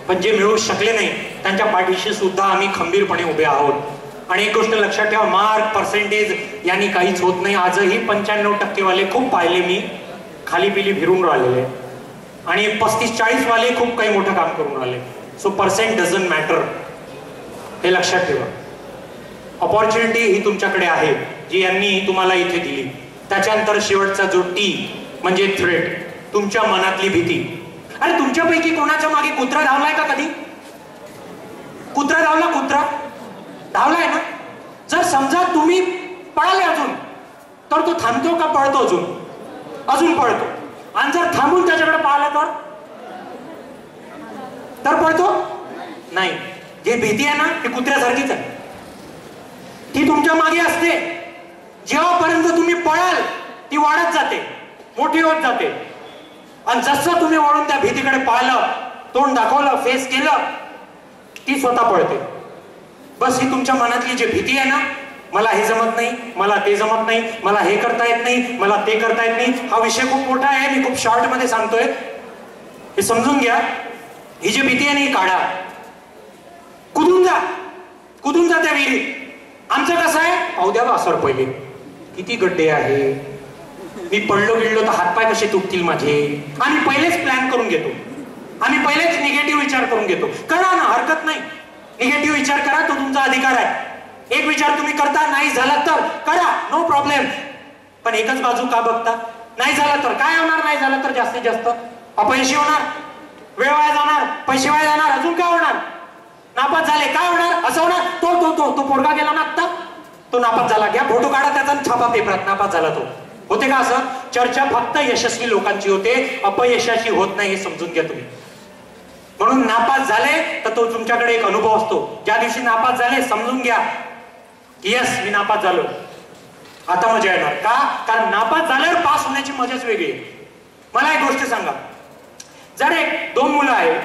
पण जे मिळवू शकले नाही त्यांच्या पाठीशी सुद्धा आम्ही खंबीरपणे उभे आहोत. आणि एक गोष्ट लक्षात ठेवा, मार्क पर्सेंटेज यांनी काहीच होत नाही. आजही 95% वाले खूप पाहिले मी, खाली पिली फिरून राहिलेले, आणि 35-40 वाले खूप काही मोठं काम करून राहिले. सो पर्सेंट डझंट मॅटर, हे लक्षात ठेवा. अपॉर्च्युनिटी ही तुमच्याकडे आहे जी यांनी तुम्हाला इथे दिली. त्याच्यानंतर शेवटचा जो T म्हणजे थ्रेट, तुमच्या मनातली भीती. अरे तुमच्यापैकी कोणाच्या मागे कुत्रा धावलाय का कधी? कुत्रा धावला? कुत्रा धावलाय ना? जर समजा तुम्ही पळाले अजून, तर तो थांबतो का पळतो? अजून पळतो. आणि जर थांबून त्याच्याकडे पाहिलं तर पळतो नाही. जी भीती आहे ना ती कुत्र्यासारखीच आहे, ती तुमच्या मागे असते. जेव्हापर्यंत तुम्ही पळाल ती वाढत जाते, मोठी होत जाते. आणि जसं तुम्ही वळून त्या भीतीकडे पाहिलं, तोंड दाखवलं, फेस केलं, ती स्वतः पळते. बस ही तुमच्या मनातली जी भीती आहे ना, मला हे जमत नाही, मला ते जमत नाही, मला हे करता येत नाही, मला ते करता येत नाही, हा विषय खूप मोठा आहे, मी खूप शॉर्ट मध्ये सांगतोय, हे समजून घ्या. ही जी भीती आहे ना, ही काढा. कुदून जा त्या विहिरीत. आमचं कसं आहे, पाहू द्या बा सर पहिले किती गड्डे आहे, मी पडलो गिळलो तर हातपाय कसे तुटतील माझे. आम्ही पहिलेच प्लॅन करून घेतो, आम्ही पहिलेच निगेटिव्ह विचार करून घेतो. करा ना, हरकत नाही. निगेटिव्ह विचार करा, तो तुमचा अधिकार आहे. एक विचार तुम्ही करता, नाही झाला तर करा, नो प्रॉब्लेम. पण एकच बाजू का बघता? नाही झाला तर काय होणार? नाही झालं तर जास्तीत जास्त अपयशी होणार, वेळ वाया जाणार, पैसे वाया जाणार, अजून काय होणार? नापास झाले काय होणार? असं होणार तो तो तो तो पोरगा गेला ना आत्ता, तो नापास झाला, घ्या फोटो काढा त्याचा, छापा पेपरात, नापास झाला तो. होते का असं? चर्चा फक्त यशस्वी लोकांची होते, अपयशाची होत नाही, हे समजून घ्या तुम्ही. म्हणून नापास झाले तर तो तुमच्याकडे एक अनुभव असतो. ज्या दिवशी नापास झाले समजून घ्या की यस मी नापास झालो, आता मजा येणार. का? कारण नापास झाल्यावर पास होण्याची मजाच वेगळी आहे. मला एक गोष्ट सांगा, जर एक 2 मुलं आहेत,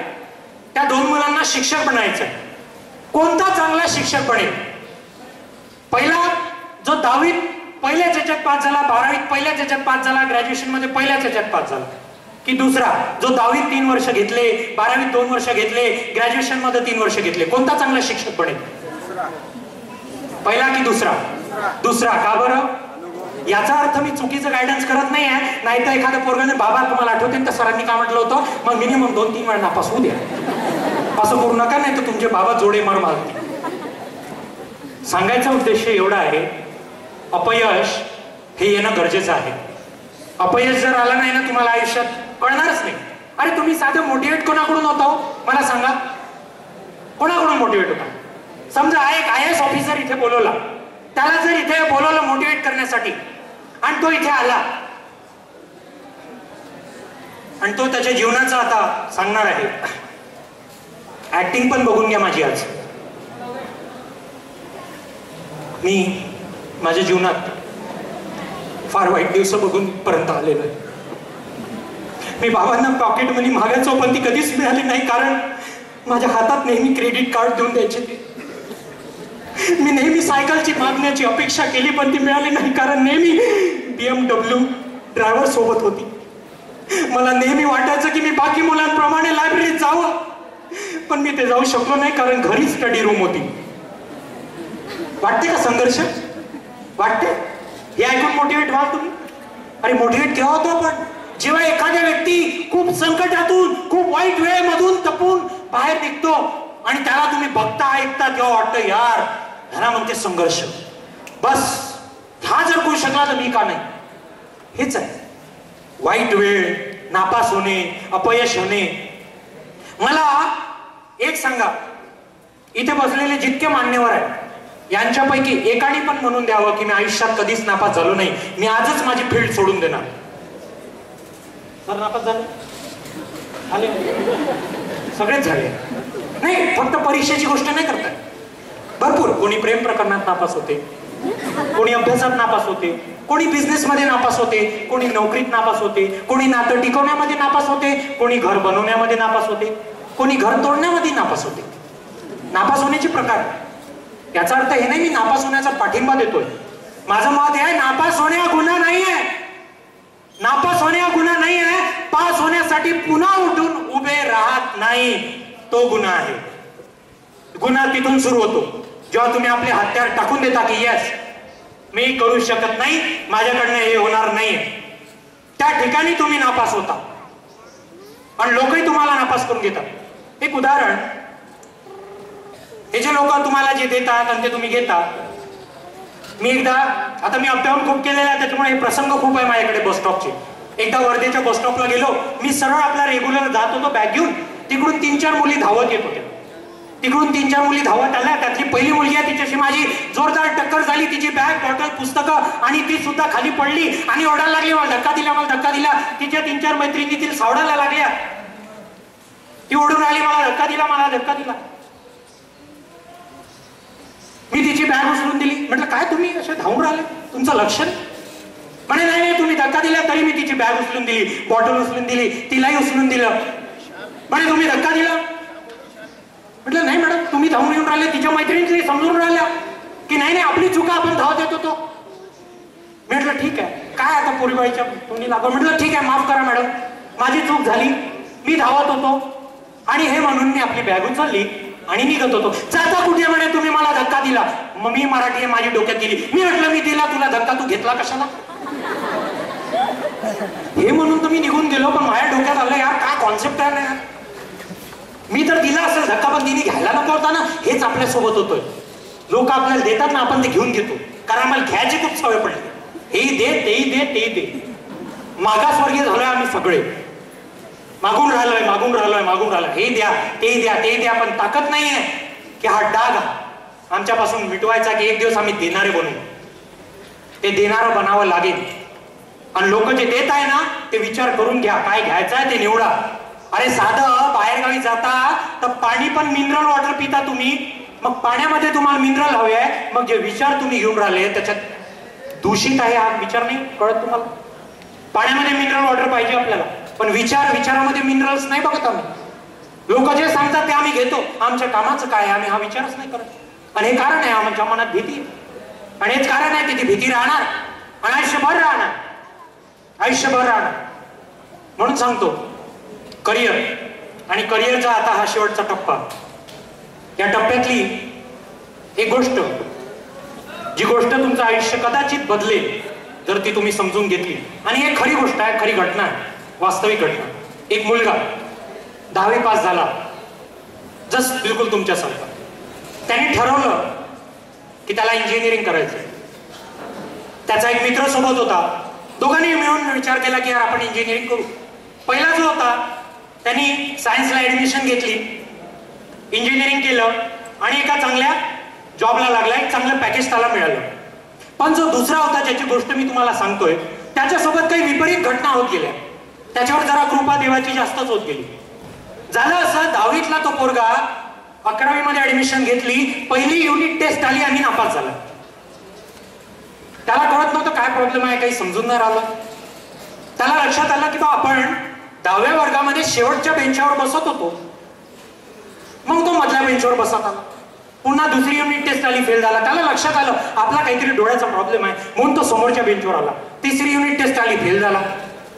त्या 2 मुलांना शिक्षक बनायचं, कोणता चांगला शिक्षक बनेल? पहिला जो 10वीत पहिल्याच याच्यात पास झाला, 12वीत पहिल्याच याच्यात पास झाला, ग्रॅज्युएशन मध्ये पहिल्याच याच्यात पास झाला, की दुसरा जो 10वीत 3 वर्ष घेतले, 12वीत 2 वर्ष घेतले, ग्रॅज्युएशन मध्ये 3 वर्ष घेतले? कोणता चांगला शिक्षक बनेल? पहिला की दुसरा? दुसरा. का बरं? याचा अर्थ मी चुकीचं गायडन्स करत नाही आहे. नाही तर एखाद्या पोरगाने, बाबा तुम्हाला आठवते तर सरांनी काय म्हटलं होतं, मग मिनिमम 2-3 वेळा नापास होऊ द्या, असं करू नका, नाही तर तुमचे बाबा जोडे मार मारतील. सांगायचा उद्देश एवढा आहे, अपयश हे येणं गरजेचं आहे. अपयश जर आलं नाही ना तुम्हाला आयुष्यात, कळणारच नाही. अरे तुम्ही साधं मोटिवेट कोणाकडून होता हो? मला सांगा, कोणाकडून मोटिवेट होता? समजा एक IAS ऑफिसर इथे बोलवला, त्याला जर इथे बोलवलं मोटिवेट करण्यासाठी, आणि तो इथे आला आणि तो त्याच्या जीवनाचा आता सांगणार आहे. ऍक्टिंग पण बघून घ्या माझी. आज मी माझ्या जीवनात फार वाईट दिवस बघून पर्यंत आलेलो आहे. मी बाबांना पॉकेट मनी मागायचो, पण ती कधीच मिळाली नाही, कारण माझ्या हातात नेहमी क्रेडिट कार्ड देऊन द्यायचे ते. मी नेहमी सायकलची मागण्याची अपेक्षा केली, पण ती मिळाली नाही, कारण नेहमी BMW ड्रायव्हर सोबत होती. मला नेहमी वाटायचं की मी बाकी मुलांप्रमाणे लायब्ररीत जावं, पण मी ते जाऊ शकलो नाही, कारण घरी स्टडी रूम होती. वाटते का संघर्ष? वाटते? हे ऐकून मोटिवेट व्हा तुम्ही. अरे मोटिवेट केव्हा होतो आपण? जेव्हा एखाद्या व्यक्ती खूप संकटातून, खूप वाईट वेळेमधून तपून बाहेर निघतो आणि त्याला तुम्ही बघता, ऐकता, तेव्हा वाटतं यार ह्याला म्हणते संघर्ष. बस हा जर करू शकला तर मी का नाही? हेच आहे वाईट वेळ, नापास होणे, अपयश होणे. मला एक सांगा, इथे बसलेले जितके मान्यवर आहेत यांच्यापैकी एकाने पण म्हणून द्यावं की मी आयुष्यात कधीच नापास झालो नाही, मी आजच माझी फील्ड सोडून देणार. सर नापास झाले? आले? सगळेच झाले नाही, फक्त परीक्षेची गोष्ट नाही करताय. भरपूर, कोणी प्रेम प्रकरणात नापास होते, कोणी अभ्यासात नापास होते, कोणी बिझनेस मध्ये नापास होते, कोणी नोकरीत नापास होते, कोणी नातं टिकवण्यामध्ये नापास होते, कोणी घर बनवण्यामध्ये नापास होते, कोणी घर तोडण्यामध्ये नापास होते. नापास होण्याचे प्रकार. याचा अर्थ हे नाही मी नापास होण्याचा पाठिंबा देतोय. माझं मत हे आहे, नापास होणे हा गुन्हा नाही आहे. नापास होणे हा गुन्हा नाही आहे. पास होण्यासाठी पुन्हा उठून उभे राहत नाही, तो गुन्हा आहे. गुन्हा तिथून सुरू होतो जेव्हा तुम्ही आपले हत्यार टाकून देता की यस मी करू शकत नाही, माझ्याकडनं हे होणार नाही. त्या ठिकाणी तुम्ही नापास होता आणि लोकही तुम्हाला नापास करून घेतात. एक उदाहरण, हे जे लोक तुम्हाला जे देतात आणि ते तुम्ही घेता. मी एकदा, आता मी अपडाऊन खूप केलेला आहे त्याच्यामुळे हे प्रसंग खूप आहे माझ्याकडे बस स्टॉपचे. एकदा वर्धेच्या बस स्टॉपला गेलो मी, सरळ आपला रेग्युलर जात होतो बॅग घेऊन. तिकडून 3-4 मुली धावत येत होत्या. तिकडून 3-4 मुली धावत आल्या. त्यातली पहिली मुलगी आहे, तिच्याशी माझी जोरदार टक्कर झाली. तिची बॅग, बॉटल, पुस्तकं आणि ती सुद्धा खाली पडली आणि ओरडायला लागली, मला धक्का दिला, मला धक्का दिला. तिच्या 3-4 मैत्रिणी तिला सावडायला लागल्या. ती ओढून आली, मला धक्का दिला, मला धक्का दिला. मी तिची बॅग उचलून दिली. म्हटलं काय तुम्ही असे धावून राहिले, तुमचं लक्षण? म्हणे नाही नाही तुम्ही धक्का दिला. तरी मी तिची बॅग उचलून दिली, बॉटल उचलून दिली, तिलाही उचलून दिलं. म्हणे तुम्ही धक्का दिला. म्हटलं नाही मॅडम तुम्ही धावून येऊन राहिले. तिच्या मैत्रिणी समजून राहिल्या की नाही नाही आपली चुका, आपण धावत येत होतो. म्हटलं ठीक आहे, काय आता पोरीबाईच्या तोंडी लागून. म्हटलं ठीक आहे माफ करा मॅडम, माझी चूक झाली, मी धावत होतो आणि हे म्हणून मी आपली बॅग उचलली आणि निघत होतो. जाता कुठे? म्हणे तुम्ही मला धक्का दिला. मग मी मराठी आहे, माझी डोक्यात गेली. मी म्हटलं मी दिला तुला धक्का, तू घेतला कशाला? हे म्हणून तर मी निघून गेलो. पण माझ्या डोक्यात आलं यार काय कॉन्सेप्ट आहे ना यार. मी तर दिला असेल धक्का, पण तिने घ्यायला नको होता ना. हेच आपल्यासोबत होतोय. लोक आपल्याला देतात ना, आपण ते घेऊन घेतो, कारण आम्हाला घ्यायची खूप सवय पडली. हेही दे, तेही दे, तेही दे. मागासवर्गीय झालोय आम्ही सगळे. मागून राहिलोय, मागून राहिलोय, मागून राहिलोय. हे द्या, ते द्या, ते द्या. पण ताकद नाहीये की हा डाग आमच्यापासून मिटवायचा, की एक दिवस आम्ही देणारे बनू. ते देणारं बनावं लागेल. आणि लोक जे देत आहे ना, ते विचार करून घ्या. काय घ्यायचं आहे ते निवडा. अरे साधं बाहेरगावी जाता तर पाणी पण मिनरल वॉटर पिता तुम्ही. मग पाण्यामध्ये तुम्हाला मिनरल हवे आहे. मग जे विचार तुम्ही घेऊन राहिले त्याच्यात दूषित आहे हा विचार नाही कळत तुम्हाला. पाण्यामध्ये मिनरल वॉटर पाहिजे आपल्याला, पण विचारामध्ये मिनरल्स नाही बघत आम्ही. लोक जे सांगतात ते आम्ही घेतो. आमच्या कामाचं काय, आम्ही हा विचारच नाही करत. आणि हे कारण आहे आमच्या मनात भीती. आणि हेच कारण आहे की ती भीती राहणार आणि आयुष्यभर राहणार, आयुष्यभर राहणार. म्हणून सांगतो करिअर. आणि करिअरचा आता हा शेवटचा टप्पा. या टप्प्यातली एक गोष्ट, जी गोष्ट तुमचं आयुष्य कदाचित बदलेल जर ती तुम्ही समजून घेतली. आणि एक खरी गोष्ट आहे, खरी घटना आहे, वास्तविक घटना. एक मुलगा 10वी पास झाला, जस्ट बिलकुल तुमच्यासारखा. त्याने ठरवलं की त्याला इंजिनिअरिंग करायचं. त्याचा एक मित्र सोबत होता. दोघांनी मिळून विचार केला की यार आपण इंजिनिअरिंग करू. पहिला जो होता त्यांनी सायन्सला ऍडमिशन घेतली, इंजिनिअरिंग केलं आणि एका चांगल्या जॉबला लागला. एक चांगलं पॅकेज त्याला मिळालं. पण जो दुसरा होता, ज्याची गोष्ट मी तुम्हाला सांगतोय, त्याच्यासोबत काही विपरीत घटना होत गेल्या. त्याच्यावर जरा कृपा देवाची जास्तच होत गेली. झालं असं, 10वीतला तो पोरगा 11वी मध्ये ऍडमिशन घेतली. पहिली युनिट टेस्ट आली आणि नापास झाला. त्याला कळत नव्हतं काय प्रॉब्लेम आहे, काही समजून नाही राहिलं. त्याला लक्षात आलं की बा आपण 10व्या वर्गामध्ये शेवटच्या बेंचावर बसत होतो. मग तो मधल्या बेंचवर बसत आला. पुन्हा दुसरी युनिट टेस्ट आली, फेल झाला. त्याला लक्षात आलं आपला काहीतरी डोळ्याचा प्रॉब्लेम आहे, म्हणून तो समोरच्या बेंचवर आला. तिसरी युनिट टेस्ट आली, फेल झाला.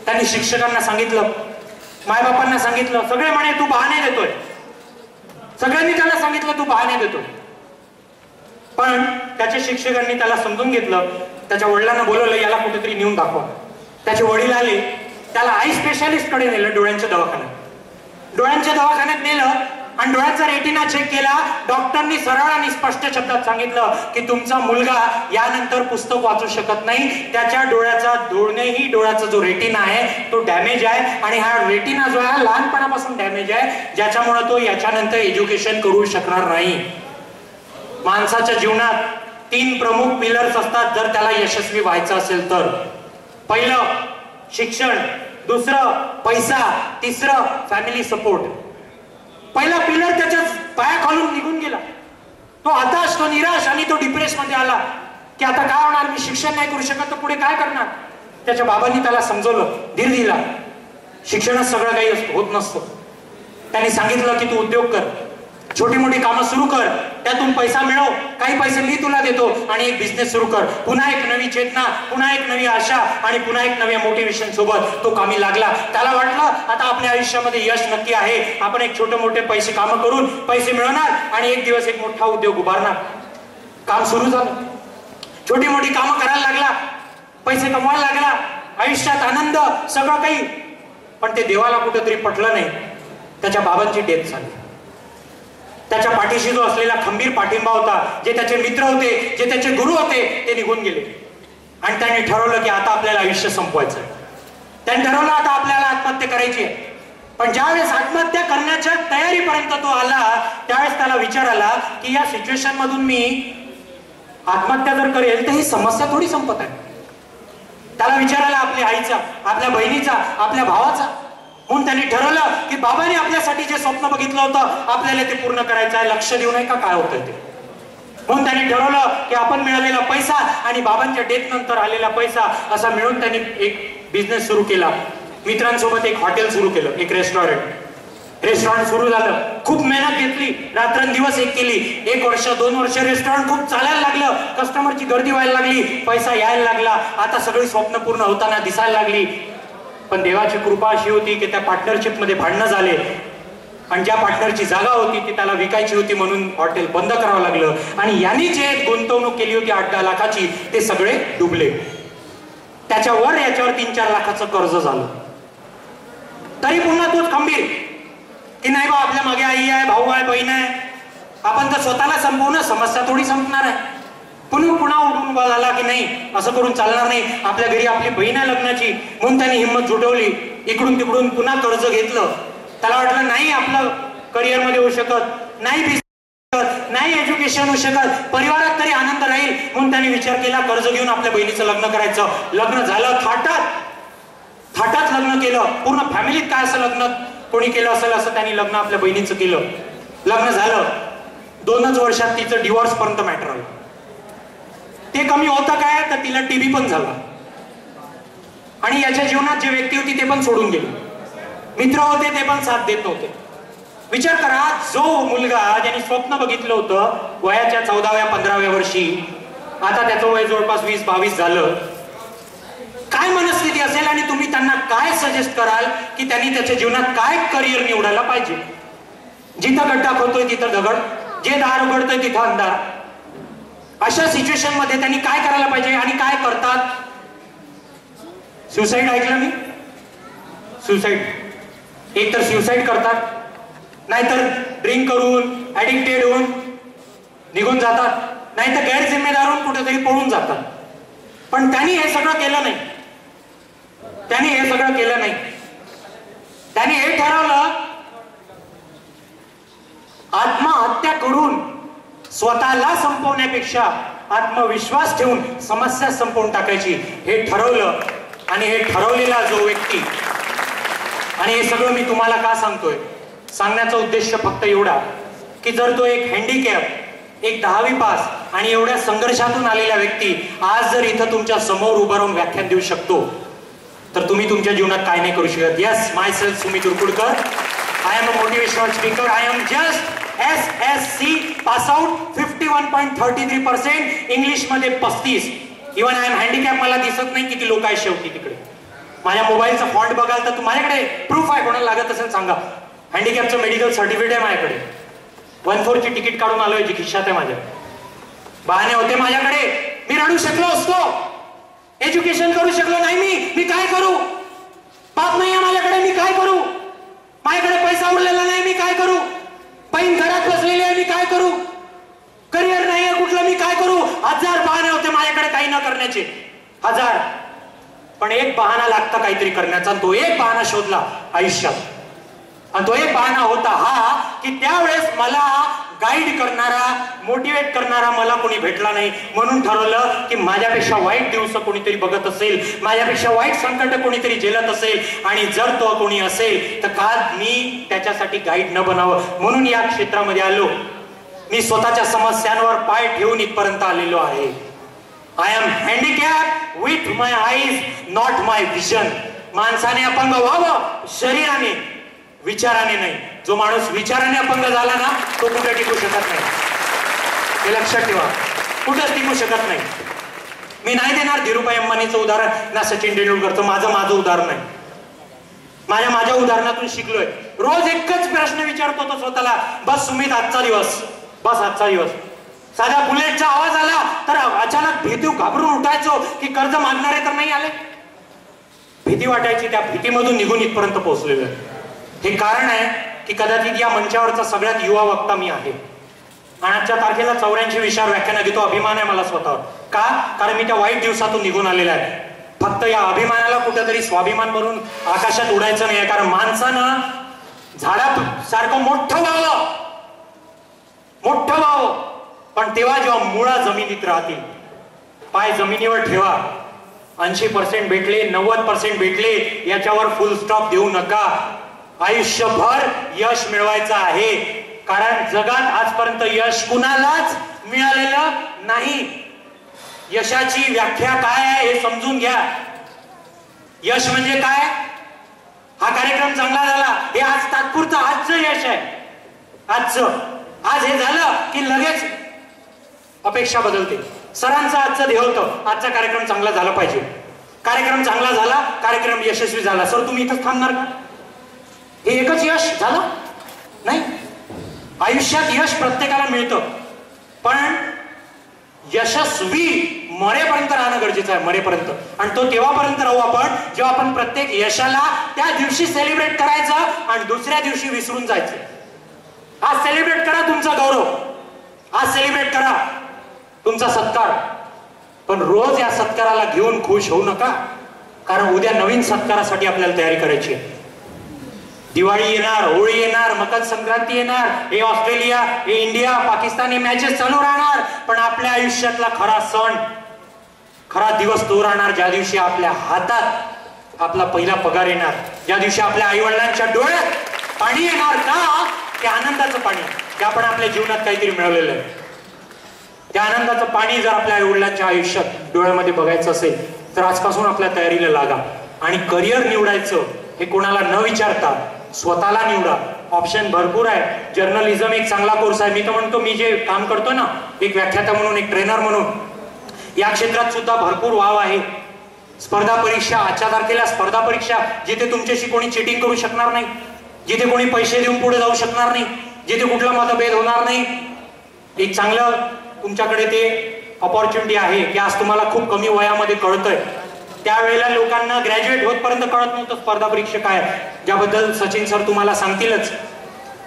त्यांनी शिक्षकांना सांगितलं, मायबापांना सांगितलं. सगळे म्हणे तू बहाणे देतोय. सगळ्यांनी त्याला सांगितलं तू बहाणे देतोय. पण त्याच्या शिक्षकांनी त्याला समजून घेतलं. त्याच्या वडिलांना बोलवलं, याला कुठेतरी नेऊन दाखवा. त्याचे वडील आले, त्याला आई स्पेशालिस्ट कडे नेलं, डोळ्यांच्या दवाखान्यात. डोळ्यांच्या दवाखान्यात नेलं आणि डोळ्याचा रेटिना चेक केला. डॉक्टरनी सरळ आणि स्पष्ट शब्दात सांगितलं की तुमचा मुलगा यानंतर पुस्तक वाचू शकत नाही. त्याच्या डोळ्याचा दोन्हीही डोळ्याचा जो रेटिना आहे तो डॅमेज आहे. आणि हा रेटिना जो आहे लहानपणापासून डॅमेज आहे, ज्याच्यामुळे तो याच्यानंतर एज्युकेशन करू शकणार नाही. माणसाच्या जीवनात 3 प्रमुख पिलर्स असतात जर त्याला यशस्वी व्हायचं असेल तर. पहिलं शिक्षण, दुसरं पैसा, तिसरं फॅमिली सपोर्ट. पहिला पिलर त्याच्या पायाखालून निघून गेला. तो हताश, तो निराश आणि तो डिप्रेस मध्ये आला की आता काय होणार, मी शिक्षण नाही करू शकत तर पुढे काय करणार. त्याच्या बाबांनी त्याला समजवलं, धीर दिला. शिक्षणच सगळं काही होत नसतं. त्यांनी सांगितलं की तू उद्योग कर, छोटी मोठी कामं सुरू कर, त्यातून पैसा मिळव, काही पैसे मी तुला देतो आणि एक बिझनेस सुरू कर. पुन्हा एक नवी चेतना, पुन्हा एक नवी आशा आणि पुन्हा एक नव्या मोटिवेशन सोबत तो कामी लागला. त्याला वाटलं आता आपल्या आयुष्यामध्ये यश नक्की आहे. आपण एक छोटे मोठे पैसे कामं करून पैसे मिळवणार आणि एक दिवस एक मोठा उद्योग उभारणार. काम सुरू झालं. छोटी मोठी कामं करायला लागला, पैसे कमवायला लागला, आयुष्यात आनंद, सगळं काही. पण ते देवाला कुठेतरी पटलं नाही. त्याच्या बाबांची डेथ झाली. त्याच्या पाठीशी जो असलेला खंबीर पाठिंबा होता, जे त्याचे मित्र होते, जे त्याचे गुरु होते, ते निघून गेले. आणि त्याने ठरवलं की आता आपल्याला आयुष्य संपवायचं. त्याने ठरवलं आता आपल्याला आत्महत्या करायची आहे. पण ज्यावेळेस आत्महत्या करण्याच्या तयारीपर्यंत तो आला, त्यावेळेस त्याला विचार आला की या सिच्युएशन मधून मी आत्महत्या जर करेल तर ही समस्या थोडी संपत आहे. त्याला विचार आला आपल्या आईचा, आपल्या बहिणीचा, आपल्या भावाचा. म्हणून त्यांनी ठरवलं की बाबांनी आपल्यासाठी जे स्वप्न बघितलं होतं आपल्याला ते पूर्ण करायचं आहे. लक्ष देऊ नये का काय होतंय ते. म्हणून त्यांनी ठरवलं की आपण मिळालेला पैसा आणि बाबांच्या डेथ नंतर आलेला पैसा असा मिळून त्यांनी एक बिझनेस सुरू केला. मित्रांसोबत एक हॉटेल सुरू केलं, एक रेस्टॉरंट सुरू झालं. खूप मेहनत घेतली, रात्रंदिवस एक केली. 1 वर्ष 2 वर्ष रेस्टॉरंट खूप चालायला लागलं. कस्टमरची गर्दी व्हायला लागली, पैसा यायला लागला. आता सगळी स्वप्न पूर्ण होताना दिसायला लागली. पण देवाची कृपा अशी होती की त्या पार्टनरशिप मध्ये भांडणं झाले आणि ज्या पार्टनरची जागा होती ती त्याला विकायची होती, म्हणून हॉटेल बंद करावं लागलं. आणि यांनी जे गुंतवणूक केली होती 8-10 लाखाची, ते सगळे डुबले. त्याच्यावर याच्यावर 3-4 लाखाचं कर्ज झालं. तरी पुन्हा तोच खंबीर की नाही बा आपल्या मागे आई आहे, भाऊ आहे, बहीण आहे, आपण तर स्वतःला संपवणं, समस्या थोडी संपणार आहे. पुन्हा उठून झाला की नाही असं करून चालणार नाही, आपल्या घरी आपली बहीण आहे लग्नाची, म्हणून त्यांनी हिंमत जुटवली. इकडून तिकडून पुन्हा कर्ज घेतलं. त्याला वाटलं नाही आपलं करिअरमध्ये होऊ शकत, नाही एज्युकेशन होऊ शकत, परिवारात तरी आनंद राहील, म्हणून त्यांनी विचार केला कर्ज घेऊन आपल्या बहिणीचं लग्न करायचं. लग्न झालं, थाटात लग्न केलं. पूर्ण फॅमिलीत काय असं लग्न कोणी केलं असेल असं त्यांनी लग्न आपल्या बहिणीचं केलं. लग्न झालं, 2च वर्षात तिचं डिवोर्स पर्यंत मॅटर आलं. ते कमी होतं काय तर तिला टीबी पण झाला आणि याच्या जीवनात जी व्यक्ती होती ते पण सोडून गेली. मित्र होते ते पण साथ देत नव्हते. विचार करा, जो मुलगा ज्यांनी स्वप्न बघितलं होतं वयाच्या 14व्या 15व्या वर्षी, आता त्याचं वय जवळपास 20-22 झालं, काय मनस्थिती असेल आणि तुम्ही त्यांना काय सजेस्ट कराल की त्यांनी त्याच्या जीवनात काय करिअर निवडायला पाहिजे? जिथं गड्डा खोदतोय तिथं दगड, जे दार उघडतोय तिथं अंधार. अशा सिच्युएशन मध्ये त्यांनी काय करायला पाहिजे आणि काय करतात? सुसाईड ऐकलं मी? सुसाईड, एक तर सुसाईड करतात, नाहीतर ड्रिंक करून ऍडिक्टेड होऊन निघून जातात, नाहीतर गैरजिम्मेदार होऊन कुठेतरी पळून जातात. पण त्यांनी हे सगळं केलं नाही. त्यांनी हे ठरवलं आत्महत्या करून स्वतःला संपवण्यापेक्षा आत्मविश्वास ठेवून समस्या संपवून टाकायची हे ठरवलं. आणि हे ठरवलेला जो व्यक्ती, आणि हे सगळं मी तुम्हाला का सांगतोय, सांगण्याचा उद्देश फक्त एवढा की जर तो एक हँडिकॅप, एक 10वी पास आणि एवढ्या संघर्षातून आलेला व्यक्ती आज जर इथं तुमच्या समोर उभं राहून व्याख्यान देऊ शकतो तर तुम्ही तुमच्या जीवनात काय नाही करू शकत. Yes, myself Sumit Urkudkar, I am a motivational speaker, I am just SSC pass out, 51.33%, English मध्ये 35. इव्हन आय एम हँडिकॅप, मला दिसत नाही किती लोक आहे शेवटी तिकडे. माझ्या मोबाईलचा फॉन्ट बघाल तर माझ्याकडे प्रूफ आहे, कोणाला लागत असेल सांगा. हँडिकॅपचं मेडिकल सर्टिफिकेट आहे माझ्याकडे, 1/4 ची तिकीट काढून आलोय जी खिशात आहे माझ्या. बहाणे होते माझ्याकडे, मी रडू शकलो असतो, एज्युकेशन करू शकलो नाही. मी काय करू? बाप नाही आहे माझ्याकडे, मी काय करू? माझ्याकडे पैसा उरलेला नाही, मी काय करू? बहीण घरात बसलेली आहे, मी काय करू? करिअर नाही आहे कुठलं, मी काय करू? 1000 बहाणे होते माझ्याकडे काही न करण्याचे, 1000. पण एक बहाणा लागतं काहीतरी करण्याचा, आणि तो एक बहाणा शोधला आयुष्यात. आणि तो एक बहाणा होता हा की त्यावेळेस मला गाईड करणारा, मोटिवेट करणारा मला कोणी भेटला नाही. म्हणून ठरवलं की माझ्यापेक्षा वाईट दिवस कोणीतरी बघत असेल, माझ्यापेक्षा वाईट संकट कोणीतरी झेलत असेल, आणि जर तो कोणी असेल तर का मी त्याच्यासाठी गाईड न बनावं. म्हणून या क्षेत्रामध्ये आलो. मी स्वतःच्या समस्यांवर पाय ठेवून इथपर्यंत आलेलो आहे. I am handicap with my eyes, not my vision. माणसाने अपंग व्हावं शरीराने, विचाराने नाही. जो माणूस विचाराने अपंग झाला ना तो कुठे टिकू शकत नाही, हे लक्षात ठेवा, कुठंच टिकू शकत नाही. मी नाही देणार धीरूभाई अंबानीचं उदाहरण ना सचिन तेंडुलकरचं, माझं उदाहरण आहे. माझ्या उदाहरणातून शिकलोय. रोज एकच प्रश्न विचारतो तो स्वतःला, बस सुमित आजचा दिवस, बस आजचा दिवस. साधा बुलेटचा आवाज आला तर अचानक भीती घाबरून उठायचो की कर्ज मागणारे तर नाही आले. भीती वाटायची, त्या भीतीमधून निघून इथपर्यंत पोहोचलेलो आहे. हे कारण आहे की कदाचित या मंचावरचा सगळ्यात युवा वक्ता मी आहे. आणि आजच्या तारखेला 84 विषयावर व्याख्यान घेतो. अभिमान आहे मला स्वतःवर. का? कारण मी त्या वाईट दिवसातून निघून आलेला आहे. फक्त या अभिमानाला कुठेतरी स्वाभिमान म्हणून आकाशात उडायचं नाही. कारण माणसानं झाडासारखं मोठं व्हावं, पण तेव्हा जेव्हा मुळा जमिनीत राहतील, पाय जमिनीवर ठेवा. 80% भेटले, 90% भेटले, याच्यावर फुल स्टॉप देऊ नका. आयुष्यभर यश मिळवायचं आहे. कारण जगात आजपर्यंत यश कुणालाच मिळालेलं नाही. यशाची व्याख्या काय आहे हे समजून घ्या. यश म्हणजे काय? हा कार्यक्रम चांगला झाला हे आज तात्पुरतं आजचं यश आहे. आज हे झालं की लगेच अपेक्षा बदलते. सरांचं आजचं ध्येय होतं आजचा कार्यक्रम चांगला झाला पाहिजे. कार्यक्रम चांगला झाला, कार्यक्रम यशस्वी झाला. सर तुम्ही इथंच थांबणार का? हे एकच यश झालं नाही. आयुष्यात यश प्रत्येकाला मिळतं, पण यशस्वी मरेपर्यंत राहणं गरजेचं आहे, मरेपर्यंत. आणि तो तेव्हापर्यंत राहू आपण जेव्हा आपण प्रत्येक यशाला त्या दिवशी सेलिब्रेट करायचं आणि दुसऱ्या दिवशी विसरून जायचं. आज सेलिब्रेट करा तुमचा गौरव, आज सेलिब्रेट करा तुमचा सत्कार, पण रोज या सत्काराला घेऊन खुश होऊ नका, कारण उद्या नवीन सत्कारासाठी आपल्याला तयारी करायची आहे. दिवाळी येणार, होळी येणार, मकर संक्रांती येणार, हे ऑस्ट्रेलिया, हे इंडिया, पाकिस्तान, हे मॅचेस चालू राहणार, पण आपल्या आयुष्यातला खरा सण, खरा दिवस तो राहणार ज्या दिवशी आपल्या हातात आपला पहिला पगार येणार, ज्या दिवशी आपल्या आईवडिलांच्या डोळ्यात पाणी येणार. का? ते आनंदाचं पाणी, ते आपण आपल्या जीवनात काहीतरी मिळवलेलं आहे. त्या आनंदाचं पाणी जर आपल्या आईवडिलांच्या आयुष्यात डोळ्यामध्ये बघायचं असेल तर आजपासून आपल्या तयारीला लागा. आणि करिअर निवडायचं हे कोणाला न विचारता स्वतःला निवडा. ऑप्शन भरपूर आहे. जर्नलिझम एक चांगला कोर्स आहे. मी तर म्हणतो, मी जे काम करतो ना, एक व्याख्याता म्हणून, एक ट्रेनर म्हणून, या क्षेत्रात सुद्धा भरपूर वाव आहे. स्पर्धा परीक्षा, आजच्या तारखेला स्पर्धा परीक्षा, जिथे तुमच्याशी कोणी चिटिंग करू शकणार नाही, जिथे कोणी पैसे देऊन पुढे जाऊ शकणार नाही, जिथे कुठला मतभेद होणार नाही, एक चांगलं तुमच्याकडे ते ऑपॉर्च्युनिटी आहे की आज तुम्हाला खूप कमी वयामध्ये कळतंय. त्यावेळेला लोकांना ग्रॅज्युएट होतपर्यंत कळत नव्हतं स्पर्धा परीक्षा काय, ज्याबद्दल सचिन सर तुम्हाला सांगतीलच.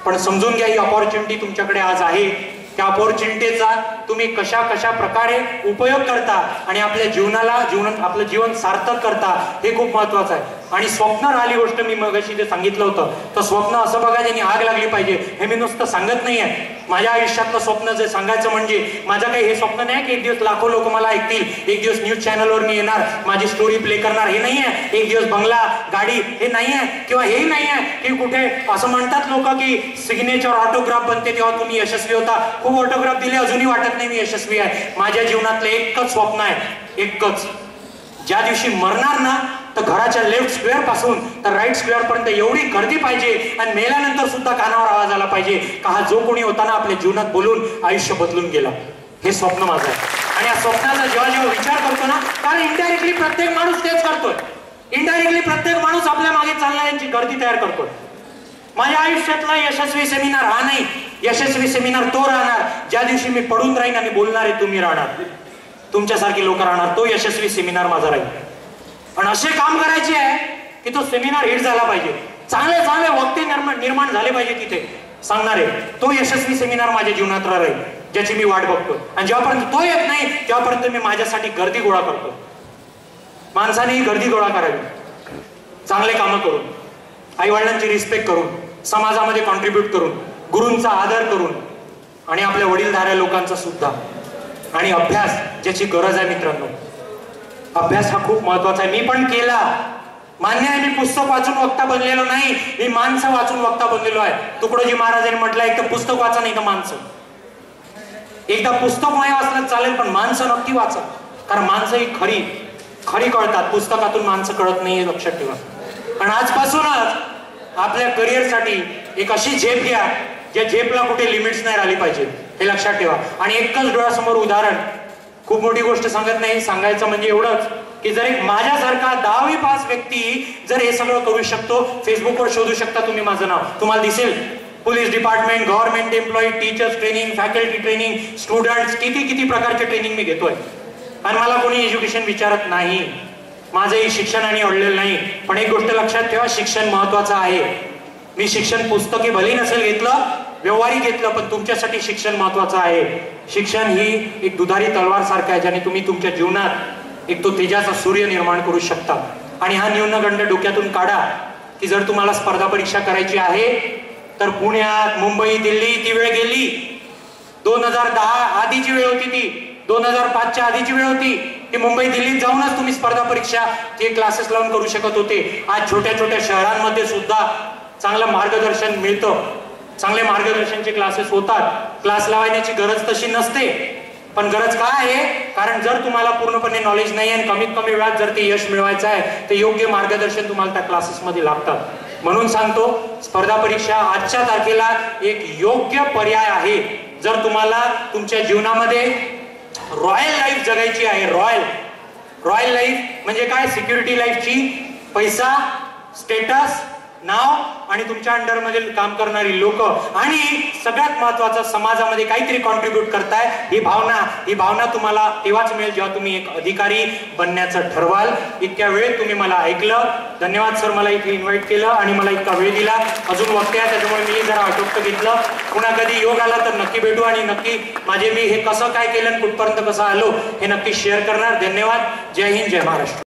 पण समजून घ्या, ही ऑपॉर्च्युनिटी तुमच्याकडे आज आहे. त्या ऑपॉर्च्युनिटीचा तुम्ही कशा कशा प्रकारे उपयोग करता आणि आपल्या जीवनाला आपलं जीवन सार्थक करता, हे खूप महत्वाचं आहे. आणि स्वप्न राहिली गोष्ट, मी मगाशी जे सांगितलं होतं, तर स्वप्न असं बघा ज्यांनी आग लागली पाहिजे. हे मी नुसतं सांगत नाहीये. माझ्या आयुष्यातलं स्वप्न जे सांगायचं म्हणजे, माझं काही हे स्वप्न नाही की एक दिवस लाखो लोक मला ऐकतील, एक दिवस न्यूज चॅनलवर मी येणार, माझी स्टोरी प्ले करणार, हे नाही आहे. एक दिवस बंगला, गाडी, हे नाही आहे. किंवा हेही नाही आहे की कुठे असं म्हणतात लोक की सिग्नेचर ऑटोग्राफ बनते तेव्हा तुम्ही यशस्वी होता. खूप ऑटोग्राफ दिले, अजूनही वाटत नाही मी यशस्वी आहे. माझ्या जीवनातलं एकच स्वप्न आहे, एकच. ज्या दिवशी मरणार ना, तर घराच्या लेफ्ट स्क्वेअर पासून तर राईट स्क्वेअर पर्यंत एवढी गर्दी पाहिजे आणि मेल्यानंतर सुद्धा कानावर आवाज आला पाहिजे का हा जो कोणी होता ना आपल्या जीवनात बोलून आयुष्य बदलून गेला. हे स्वप्न माझं आहे. आणि या स्वप्नाचा जेव्हा जेव्हा विचार करतो ना, कारण इनडायरेक्टली प्रत्येक माणूस तेच करतोय. इनडायरेक्टली प्रत्येक माणूस आपल्या मागे चालणाऱ्यांची गर्दी तयार करतोय. माझ्या आयुष्यातला यशस्वी सेमिनार हा नाही, यशस्वी सेमिनार तो राहणार ज्या दिवशी मी पडून राहीन आणि बोलणारे तुम्ही राहणार, तुमच्यासारखी लोक राहणार. तो यशस्वी सेमिनार माझा राहील. आणि असे काम करायचे आहे की तो सेमिनार हिट झाला पाहिजे, चांगले चांगले वक्ते निर्माण झाले पाहिजे तिथे सांगणारे. तो यशस्वी सेमिनार माझ्या जीवनात राहील, ज्याची मी वाट बघतो. आणि जेव्हापर्यंत तो येत नाही तेव्हापर्यंत मी माझ्यासाठी गर्दी गोळा करतो. माणसानेही गर्दी गोळा करावी, चांगले कामं करून, आई वडिलांची रिस्पेक्ट करून, समाजामध्ये कॉन्ट्रीब्यूट करून, गुरूंचा आदर करून, आणि आपल्या वडीलधाऱ्या लोकांचा सुद्धा. आणि अभ्यास, ज्याची गरज आहे मित्रांनो, अभ्यास हा खूप महत्वाचा आहे. मी पण केला, मान्य आहे. मी पुस्तक वाचून वक्ता बनलेलो नाही, मी माणसं वाचून वक्ता बनलेलो आहे. तुकडोजी महाराजांनी म्हटलं, एक तर पुस्तक वाचा, नाही तर माणसं. एकदा पुस्तक नाही वाचलं चालेल, पण माणसं नक्की वाचा, कारण माणसं ही खरी खरी कळतात, पुस्तकातून माणसं कळत नाही, हे लक्षात ठेवा. आणि आजपासूनच आपल्या करिअरसाठी एक अशी झेप घ्या ज्या झेपला कुठे लिमिट्स नाही राहिली पाहिजे, हे लक्षात ठेवा. आणि एकच डोळ्यासमोर उदाहरण, खूप मोठी गोष्ट सांगत नाही, सांगायचं म्हणजे एवढंच की जर एक माझ्यासारखा 10वी पास व्यक्ती जर हे सगळं करू शकतो, फेसबुकवर शोधू शकता तुम्ही माझं नाव, तुम्हाला दिसेल. Police department, government employee, teachers training, faculty training, students, किती किती प्रकारचे ट्रेनिंग मी घेतोय. आणि मला कोणी एज्युकेशन विचारत नाही, माझंही शिक्षणाने अडलेलं नाही. पण एक गोष्ट लक्षात ठेवा, शिक्षण महत्वाचं आहे. मी शिक्षण पुस्तकी भले नसेल घेतलं, व्यवहारिक घेतलं, पण तुमच्यासाठी शिक्षण महत्वाचं आहे. शिक्षण ही एक दुधारी तलवार सारखं आहे, ज्याने तुम्ही तुमच्या जीवनात एक तो तेजाचा सूर्य निर्माण करू शकता. आणि हा न्यूनगंड डोक्यातून काढा की जर तुम्हाला स्पर्धा परीक्षा करायची आहे तर पुण्यात, मुंबई, दिल्ली ती वेळ गेली. 2010 आधीची वेळ होती, ती 2005च्या आधीची वेळ होती. ती मुंबई, दिल्लीत जाऊनच तुम्ही स्पर्धा परीक्षा चे क्लासेस लावून करू शकत होते. आज छोट्या छोट्या शहरांमध्ये सुद्धा चांगलं मार्गदर्शन मिळतं, चांगले मार्गदर्शनचे क्लासेस होतात. क्लास लावायची गरज तशी नसते, पण गरज काय आहे, कारण जर तुम्हाला पूर्णपणे नॉलेज नाही आहे आणि कमीत कमी वेळात जर ते यश मिळवायचं आहे तर योग्य मार्गदर्शन तुम्हाला त्या क्लासेसमध्ये लागतात. म्हणून सांगतो, स्पर्धा परीक्षा आजच्या तारखेला एक योग्य पर्याय आहे. जर तुम्हाला तुमच्या जीवनामध्ये रॉयल लाईफ जगायची आहे, रॉयल लाईफ म्हणजे काय, सिक्युरिटी लाईफची, पैसा, स्टेटस, नाव आणि तुमच्या अंडरमधील काम करणारी लोक आणि सगळ्यात महत्वाचं समाजामध्ये काहीतरी कॉन्ट्रीब्यूट करताय ही भावना तुम्हाला तेव्हाच मिळेल जेव्हा तुम्ही एक अधिकारी बनण्याचं ठरवाल. इतक्या वेळ तुम्ही मला ऐकलं. धन्यवाद सर, मला इथे इन्व्हाइट केलं आणि मला इतका वेळ दिला. अजून वक्ते आहे त्याच्यामुळे मी जरा आटोपतं घेतलं. पुन्हा कधी योग आला तर नक्की भेटू आणि नक्की माझे मी हे कसं काय केलं कुठपर्यंत कसं आलो हे नक्की शेअर करणार. धन्यवाद. जय हिंद, जय महाराष्ट्र.